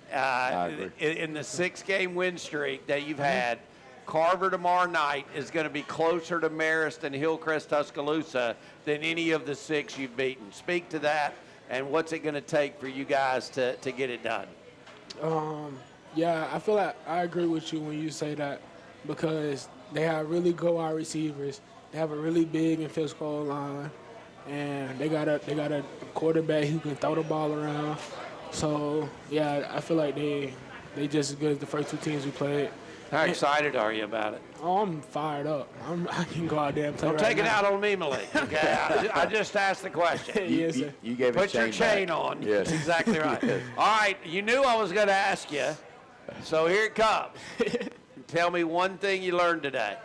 B: In the 6-game win streak that you've had, Carver tomorrow night is going to be closer to Marist and Hillcrest Tuscaloosa than any of the 6 you've beaten. Speak to that, and what's it going to take for you guys to get it done?
M: Yeah, I feel like I agree with you when you say that, because they have really good wide receivers. They have a really big and physical line. and they got a quarterback who can throw the ball around. So yeah, I feel like they just as good as the first two teams we played.
B: How excited are you about it?
M: Oh, I'm fired up. I can go out there and play.
B: Don't take it out on me, Malik. Okay, I just asked the question.
M: Yes, sir.
C: You gave
B: Put your chain on.
C: Yes.
B: That's exactly right. All right, you knew I was going to ask you, so here it comes. Tell me one thing you learned today.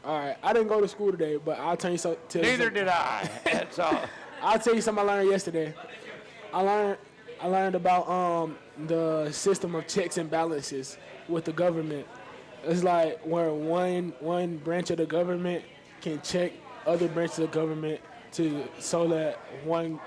M: All right, I didn't go to school today, but I'll tell you something.
B: Neither did I. That's all.
M: I'll tell you something I learned yesterday. I learned about the system of checks and balances with the government. It's like where one branch of the government can check other branches of the government so that one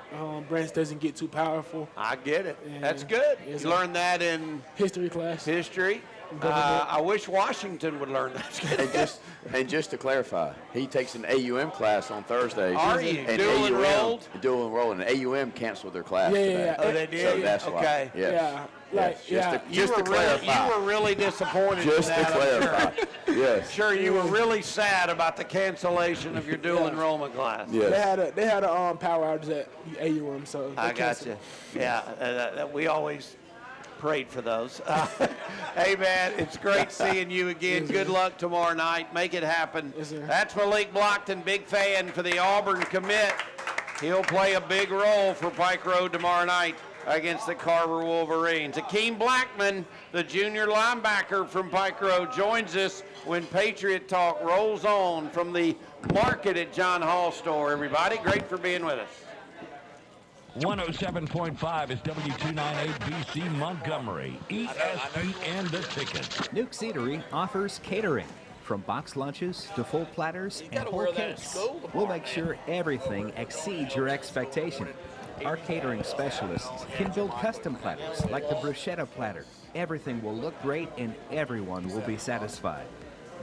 M: branch doesn't get too powerful.
B: I get it. That's good. You learned that in
M: history class.
B: History. I wish Washington would learn that.
C: And just to clarify, he takes an AUM class on Thursdays.
B: Are you
C: and
B: dual enrolled?
C: Dual enrolled, and AUM canceled their class.
M: Yeah.
B: Oh, they did.
C: So that's
B: okay.
C: why. Yes.
M: Yeah.
C: Just to clarify.
B: You were really disappointed.
C: Just
B: in
C: to
B: that,
C: clarify.
B: Sure.
C: Yes.
B: Sure, you were really sad about the cancellation of your dual enrollment class.
C: Yes.
M: They had a power outage at AUM, so
B: I got you. Yeah, we always prayed for those. Hey, man, it's great seeing you again. Good luck tomorrow night. Make it happen.
M: Yes, sir.
B: That's Malik Blockton, big fan for the Auburn commit. He'll play a big role for Pike Road tomorrow night against the Carver Wolverines. Akeem Blackman, the junior linebacker from Pike Road, joins us when Patriot Talk rolls on from the market at John Hall Store. Everybody, great for being with us.
A: 107.5 is W298BC Montgomery. ESPN the Ticket.
K: Nuke's Eatery offers catering. From box lunches to full platters and whole cakes, we'll make sure everything exceeds your expectation. Our catering specialists can build custom platters like the bruschetta platter. Everything will look great and everyone will be satisfied.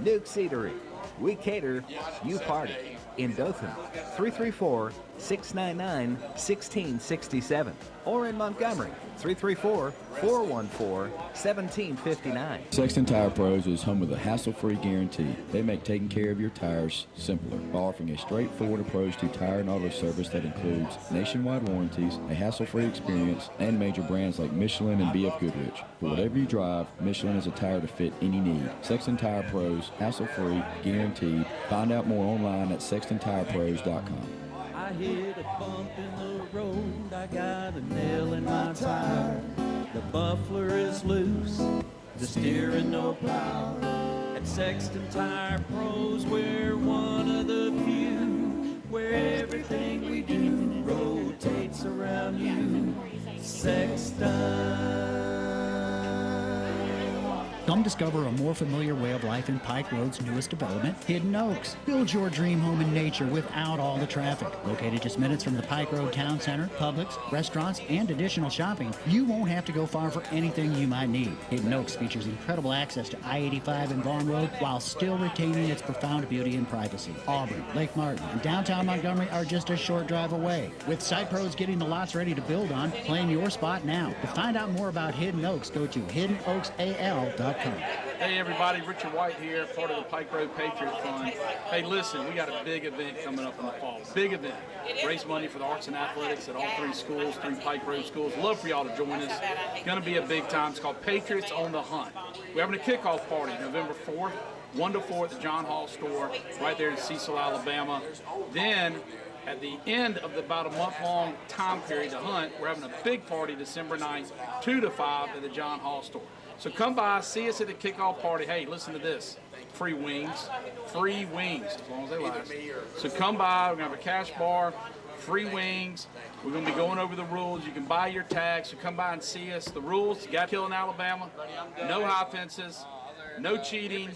K: Nuke's Eatery. We cater, you party. In Dothan, 334-699-1667. Or in Montgomery, 334-414-1759.
E: Sexton Tire Pros is home of the hassle-free guarantee. They make taking care of your tires simpler by offering a straightforward approach to tire and auto service that includes nationwide warranties, a hassle-free experience, and major brands like Michelin and BF Goodrich. For whatever you drive, Michelin is a tire to fit any need. Sexton Tire Pros, hassle-free, guaranteed. Find out more online at sextontirepros.com.
L: I hit a bump in the road, I got a nail in my tire. The muffler is loose, the steering no power. At Sexton Tire Pros, we're one of the few where everything we do rotates around you. Sexton.
D: Come discover a more familiar way of life in Pike Road's newest development, Hidden Oaks. Build your dream home in nature without all the traffic. Located just minutes from the Pike Road Town Center, Publix, restaurants, and additional shopping, you won't have to go far for anything you might need. Hidden Oaks features incredible access to I-85 and Vaughn Road while still retaining its profound beauty and privacy. Auburn, Lake Martin, and downtown Montgomery are just a short drive away. With site pros getting the lots ready to build on, claim your spot now. To find out more about Hidden Oaks, go to hiddenoaksal.com.
G: Hey everybody, Richard White here, part of the Pike Road Patriot Fund. Hey listen, we got a big event coming up in the fall. Big event. Raise money for the arts and athletics at all three schools, three Pike Road schools. Love for y'all to join us. It's going to be a big time. It's called Patriots on the Hunt. We're having a kickoff party November 4th, 1 to 4 at the John Hall Store, right there in Cecil, Alabama. Then at the end of about a month-long time period to hunt, we're having a big party December 9th, 2 to 5 at the John Hall Store. So come by, see us at the kickoff party. Hey, listen to this. Free wings, as long as they last. So come by, we're gonna have a cash bar, free wings. We're gonna be going over the rules. You can buy your tags, so come by and see us. The rules, you got to kill in Alabama, no high fences, no cheating,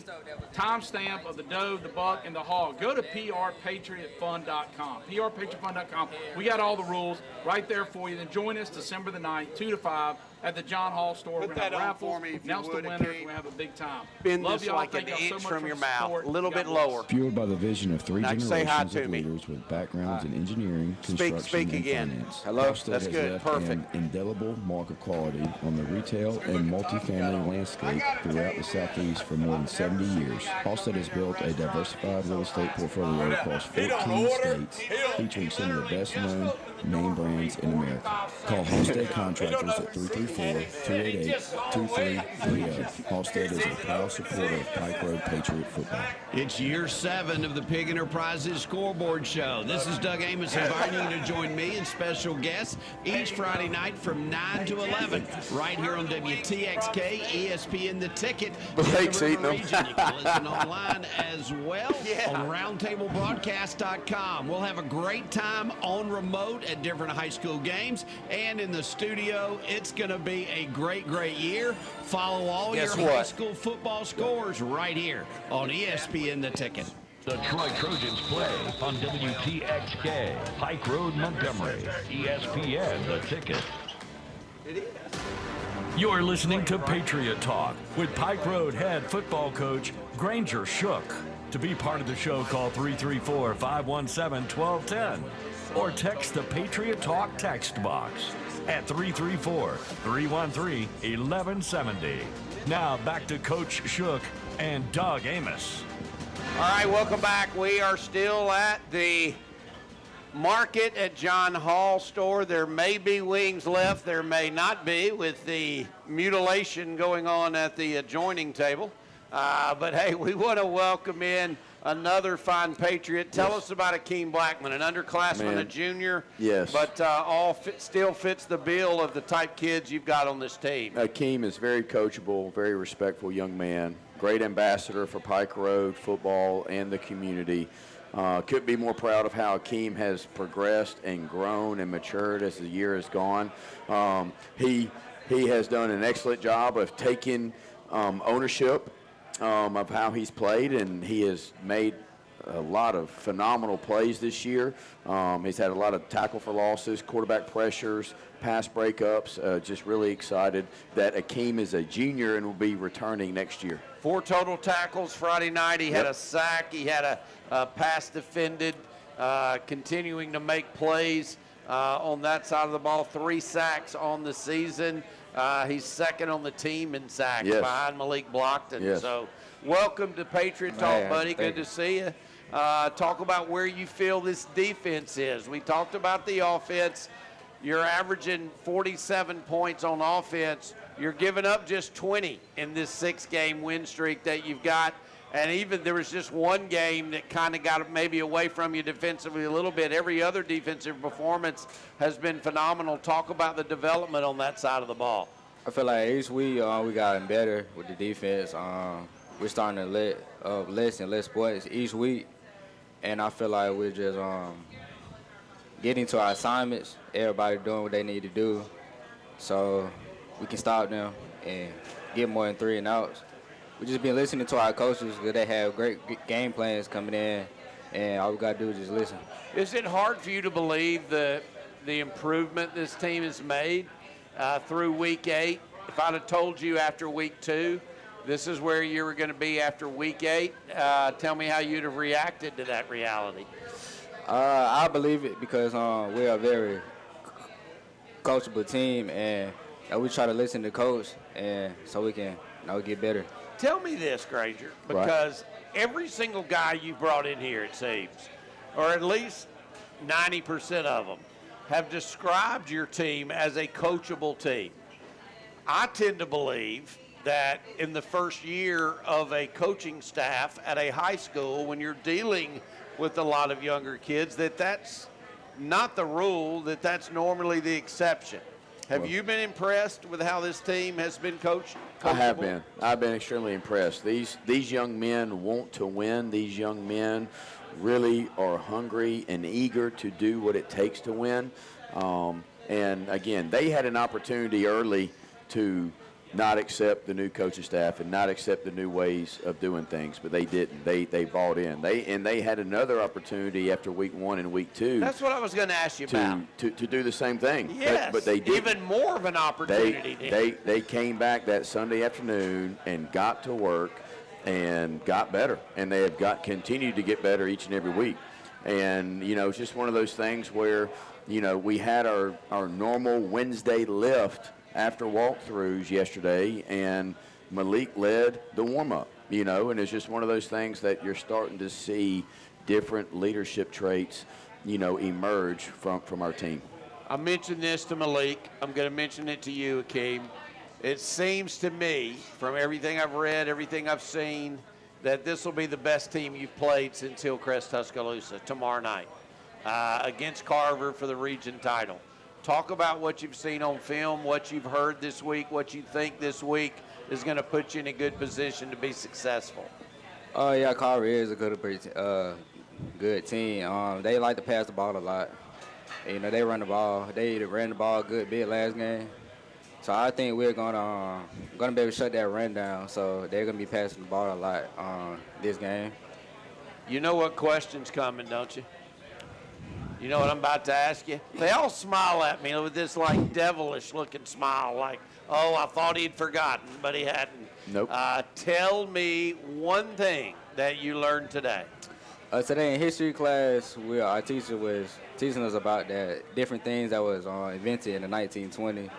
G: timestamp of the doe, the buck, and the hog. Go to prpatriotfund.com, prpatriotfund.com. We got all the rules right there for you. Then join us December the 9th, 2 to 5 at the John Hall store.
B: Put
G: We're going to
B: that
G: have
B: on for
G: raffles,
B: me, if you
G: announce the
B: would,
G: winners.
B: Akeem.
G: We're going to have a big time.
B: Bend
G: Love
B: this
G: y'all.
B: like
G: Thank
B: an
G: y'all so
B: inch
G: much
B: from
G: for
B: your
G: the
B: mouth.
G: support.
B: A little
G: God
B: bit
G: bless.
B: lower.
E: Fueled by the vision of three
B: Now say hi
E: generations
B: to
E: of
B: me.
E: leaders with backgrounds in engineering,
B: Speak
E: construction, and
B: again.
E: finance.
C: Hello?
E: Halstead
B: That's
E: has
B: good.
E: left
B: Perfect.
E: an indelible mark of quality on the retail and multifamily landscape throughout the Southeast for more than 70 years. Halstead has built a diversified real estate portfolio across 14 states, featuring some of the best-known name brands in America. Call Halstead Contractors at 334-288-2330. Halstead is a proud supporter of Pike Road Patriot football.
F: It's year 7 of the Pig Enterprises Scoreboard Show. This is Doug Amos inviting you to join me and special guests each Friday night from 9 to 11 right here on WTXK, ESPN The Ticket.
C: Blake's
F: in the
C: eating them.
F: region. You can listen online as well on roundtablebroadcast.com. We'll have a great time on remote at different high school games and in the studio. It's going to be a great, great year. Follow all your high school football scores right here on ESPN The Ticket.
A: The Troy Trojans play on WTXK, Pike Road, Montgomery, ESPN The Ticket. You're listening to Patriot Talk with Pike Road head football coach Granger Shook. To be part of the show, call 334-517-1210 or text the Patriot Talk text box at 334-313-1170. Now back to Coach Shook and Doug Amos.
B: All right, welcome back. We are still at the market at John Hall store. There may be wings left. There may not be with the mutilation going on at the adjoining table. But, hey, we want to welcome in another fine Patriot. Tell us about Akeem Blackman, an underclassman, a junior.
C: Yes.
B: But still fits the bill of the type kids you've got on this team.
C: Akeem is very coachable, very respectful young man. Great ambassador for Pike Road football and the community. Couldn't be more proud of how Akeem has progressed and grown and matured as the year has gone. He has done an excellent job of taking ownership of how he's played, and he has made a lot of phenomenal plays this year. He's had a lot of tackle for losses, quarterback pressures, pass breakups. Just really excited that Akeem is a junior and will be returning next year.
B: 4 total tackles Friday night. He had a sack. He had a pass defended, continuing to make plays on that side of the ball. 3 sacks on the season. He's second on the team in sacks behind Malik Blockton. So welcome to Patriot Talk, buddy. Good to see you. Talk about where you feel this defense is. We talked about the offense. You're averaging 47 points on offense. You're giving up just 20 in this 6-game win streak that you've got. And even there was just one game that kind of got maybe away from you defensively a little bit. Every other defensive performance has been phenomenal. Talk about the development on that side of the ball.
N: I feel like each week we gotten better with the defense. We're starting to let less and less points each week. And I feel like we're just getting to our assignments, everybody doing what they need to do, so we can stop them and get more than 3 and outs. We just been listening to our coaches because they have great game plans coming in, and all we got to do is just listen.
B: Is it hard for you to believe the improvement this team has made through week 8? If I'd have told you after week 2, this is where you were going to be after week 8, tell me how you'd have reacted to that reality.
N: I believe it because we're a very coachable team, and we try to listen to coach, and so we can get better.
B: Tell me this, Granger, because every single guy you brought in here, it seems, or at least 90% of them, have described your team as a coachable team. I tend to believe that in the first year of a coaching staff at a high school, when you're dealing with a lot of younger kids, that's not the rule, that's normally the exception. Have you been impressed with how this team has been coached?
C: I have been. I've been extremely impressed. These young men want to win. These young men really are hungry and eager to do what it takes to win. And, again, they had an opportunity early to not accept the new coaching staff and not accept the new ways of doing things, but they didn't. They bought in. They had another opportunity after week 1 and week 2.
B: That's what I was going to ask you about.
C: To do the same thing.
B: Yes,
C: but they didn't.
B: Even more of an opportunity.
C: They came back that Sunday afternoon and got to work and got better, and they have continued to get better each and every week. And it's just one of those things where we had our normal Wednesday lift after walkthroughs yesterday, and Malik led the warm-up, and it's just one of those things that you're starting to see different leadership traits, emerge from our team.
B: I mentioned this to Malik. I'm going to mention it to you, Akeem. It seems to me, from everything I've read, everything I've seen, that this will be the best team you've played since Hillcrest Tuscaloosa tomorrow night against Carver for the region title. Talk about what you've seen on film, what you've heard this week, what you think this week is going to put you in a good position to be successful.
N: Yeah, Carver is a good team. They like to pass the ball a lot. They run the ball. They ran the ball a good bit last game. So I think we're gonna be able to shut that run down. So they're gonna be passing the ball a lot this game.
B: You know what question's coming, don't you? You know what I'm about to ask you? They all smile at me with this devilish-looking smile, like, oh, I thought he'd forgotten, but he hadn't.
C: Nope.
B: Tell me one thing that you learned today.
N: Today in history class, our teacher was teaching us about different things that was invented in the 1920s.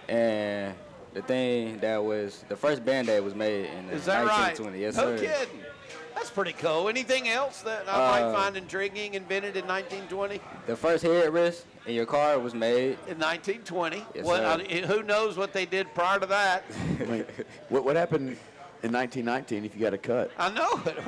N: And the thing that was, the first Band-Aid was made in the 1920s.
B: Right?
N: Yes,
B: no
N: sir.
B: Kidding. That's pretty cool. Anything else that I might find intriguing invented in 1920?
N: The first headrest in your car was made
B: in 1920.
N: Yes,
B: who knows what they did prior to that?
C: Wait, what happened in 1919 if you got a cut?
B: I know it.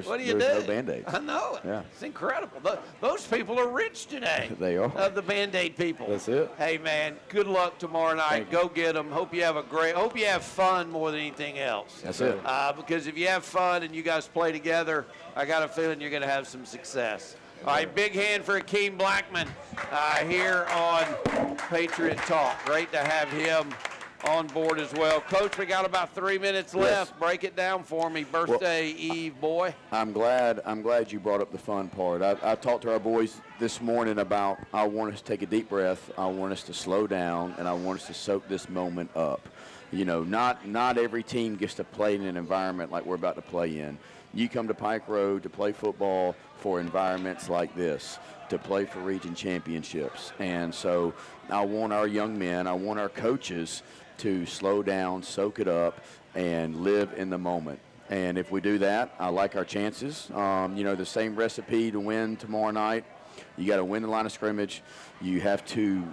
B: What do you do?
C: There was no Band-Aids.
B: I know it.
C: Yeah.
B: It's incredible. Those people are rich today.
C: They are.
B: The Band-Aid people.
C: That's it.
B: Hey, man, good luck tomorrow night. Go get them. Hope you have fun more than anything else.
C: That's it.
B: Because if you have fun and you guys play together, I got a feeling you're going to have some success. All right, big hand for Akeem Blackman here on Patriot Talk. Great to have him on board as well. Coach, we got about 3 minutes left.
C: Yes.
B: Break it down for me. Birthday Eve, boy.
C: I'm glad you brought up the fun part. I talked to our boys this morning about I want us to take a deep breath. I want us to slow down, and I want us to soak this moment up. Not every team gets to play in an environment like we're about to play in. You come to Pike Road to play football for environments like this, to play for region championships. And so I want our young men, I want our coaches to slow down, soak it up, and live in the moment. And if we do that, I like our chances. The same recipe to win tomorrow night. You got to win the line of scrimmage. You have to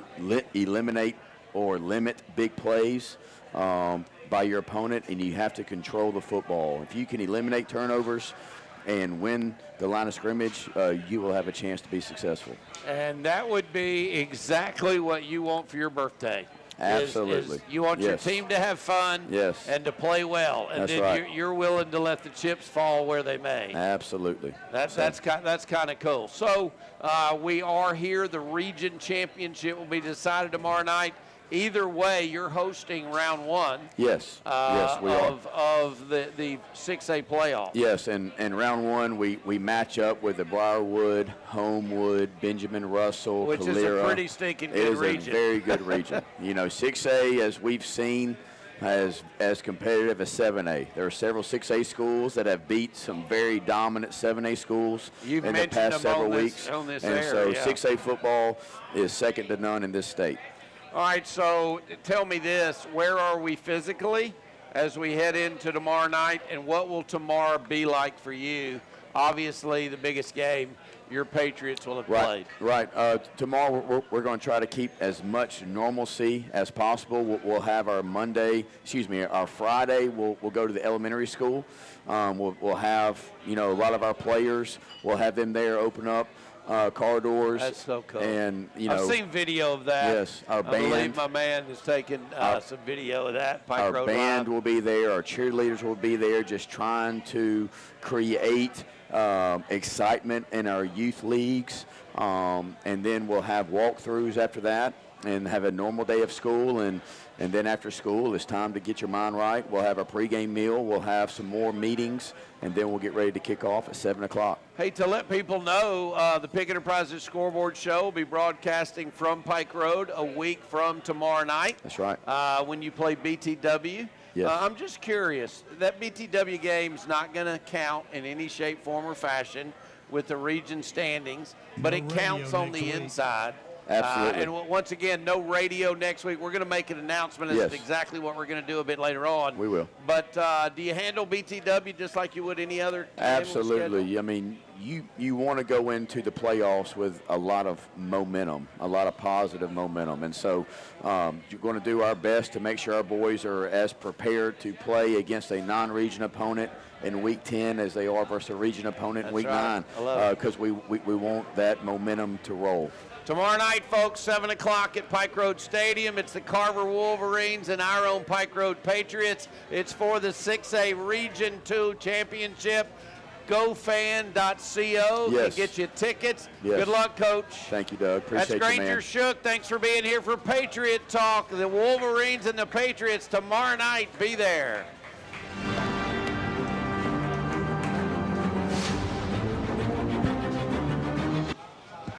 C: eliminate or limit big plays by your opponent, and you have to control the football. If you can eliminate turnovers and win the line of scrimmage, you will have a chance to be successful.
B: And that would be exactly what you want for your birthday.
C: Absolutely.
B: You want your team to have fun and to play well. And
C: That's
B: then
C: right.
B: you're willing to let the chips fall where they may.
C: Absolutely.
B: That's kind of cool. So we are here. The region championship will be decided tomorrow night. Either way, you're hosting round one.
C: Yes. Yes, we are.
B: Of the 6A playoff.
C: Yes, and round one we match up with the Briarwood, Homewood, Benjamin Russell,
B: which
C: Calera.
B: Is a pretty stinking good region.
C: It is a very good region. 6A, as we've seen, as competitive as 7A. There are several 6A schools that have beat some very dominant 7A schools in the past several weeks.
B: On this
C: and so 6A football is second to none in this state.
B: All right, so tell me this. Where are we physically as we head into tomorrow night, and what will tomorrow be like for you? Obviously, the biggest game your Patriots will have played.
C: Right. Tomorrow we're going to try to keep as much normalcy as possible. We'll have our Friday, we'll go to the elementary school. We'll have, a lot of our players, we'll have them there open up car doors.
B: That's so cool.
C: And,
B: I've seen video of that.
C: Yes, our band.
B: I believe my man has taken some video of that. Pike
C: Our
B: Road
C: band
B: Live.
C: will be there. Our cheerleaders will be there, just trying to create excitement in our youth leagues. And then we'll have walkthroughs after that. and have a normal day of school, and then after school, it's time to get your mind right. We'll have a pregame meal. We'll have some more meetings, and then we'll get ready to kick off at 7 o'clock.
B: Hey, to let people know, the Pig Enterprises Scoreboard Show will be broadcasting from Pike Road a week from tomorrow night.
C: That's right.
B: When you play BTW.
C: Yes.
B: I'm just curious, that BTW game's not going to count in any shape, form, or fashion with the region standings, but it counts on the inside.
C: Absolutely.
B: And once again, no radio next week. We're going to make an announcement as to exactly what we're going to do a bit later on.
C: We will.
B: But do you handle BTW just like you would any other?
C: Absolutely. I mean, you want to go into the playoffs with a lot of momentum, a lot of positive momentum. And so you're going to do our best to make sure our boys are as prepared to play against a non-region opponent in Week 10 as they are versus a region opponent in Week 9. Because we want that momentum to roll.
B: Tomorrow night, folks, 7 o'clock at Pike Road Stadium. It's the Carver Wolverines and our own Pike Road Patriots. It's for the 6A Region 2 Championship. GoFan.co to get you tickets.
C: Yes.
B: Good luck, Coach.
C: Thank you, Doug. Appreciate
B: That's
C: you,
B: Granger
C: man.
B: Shook. Thanks for being here for Patriot Talk. The Wolverines and the Patriots tomorrow night. Be there.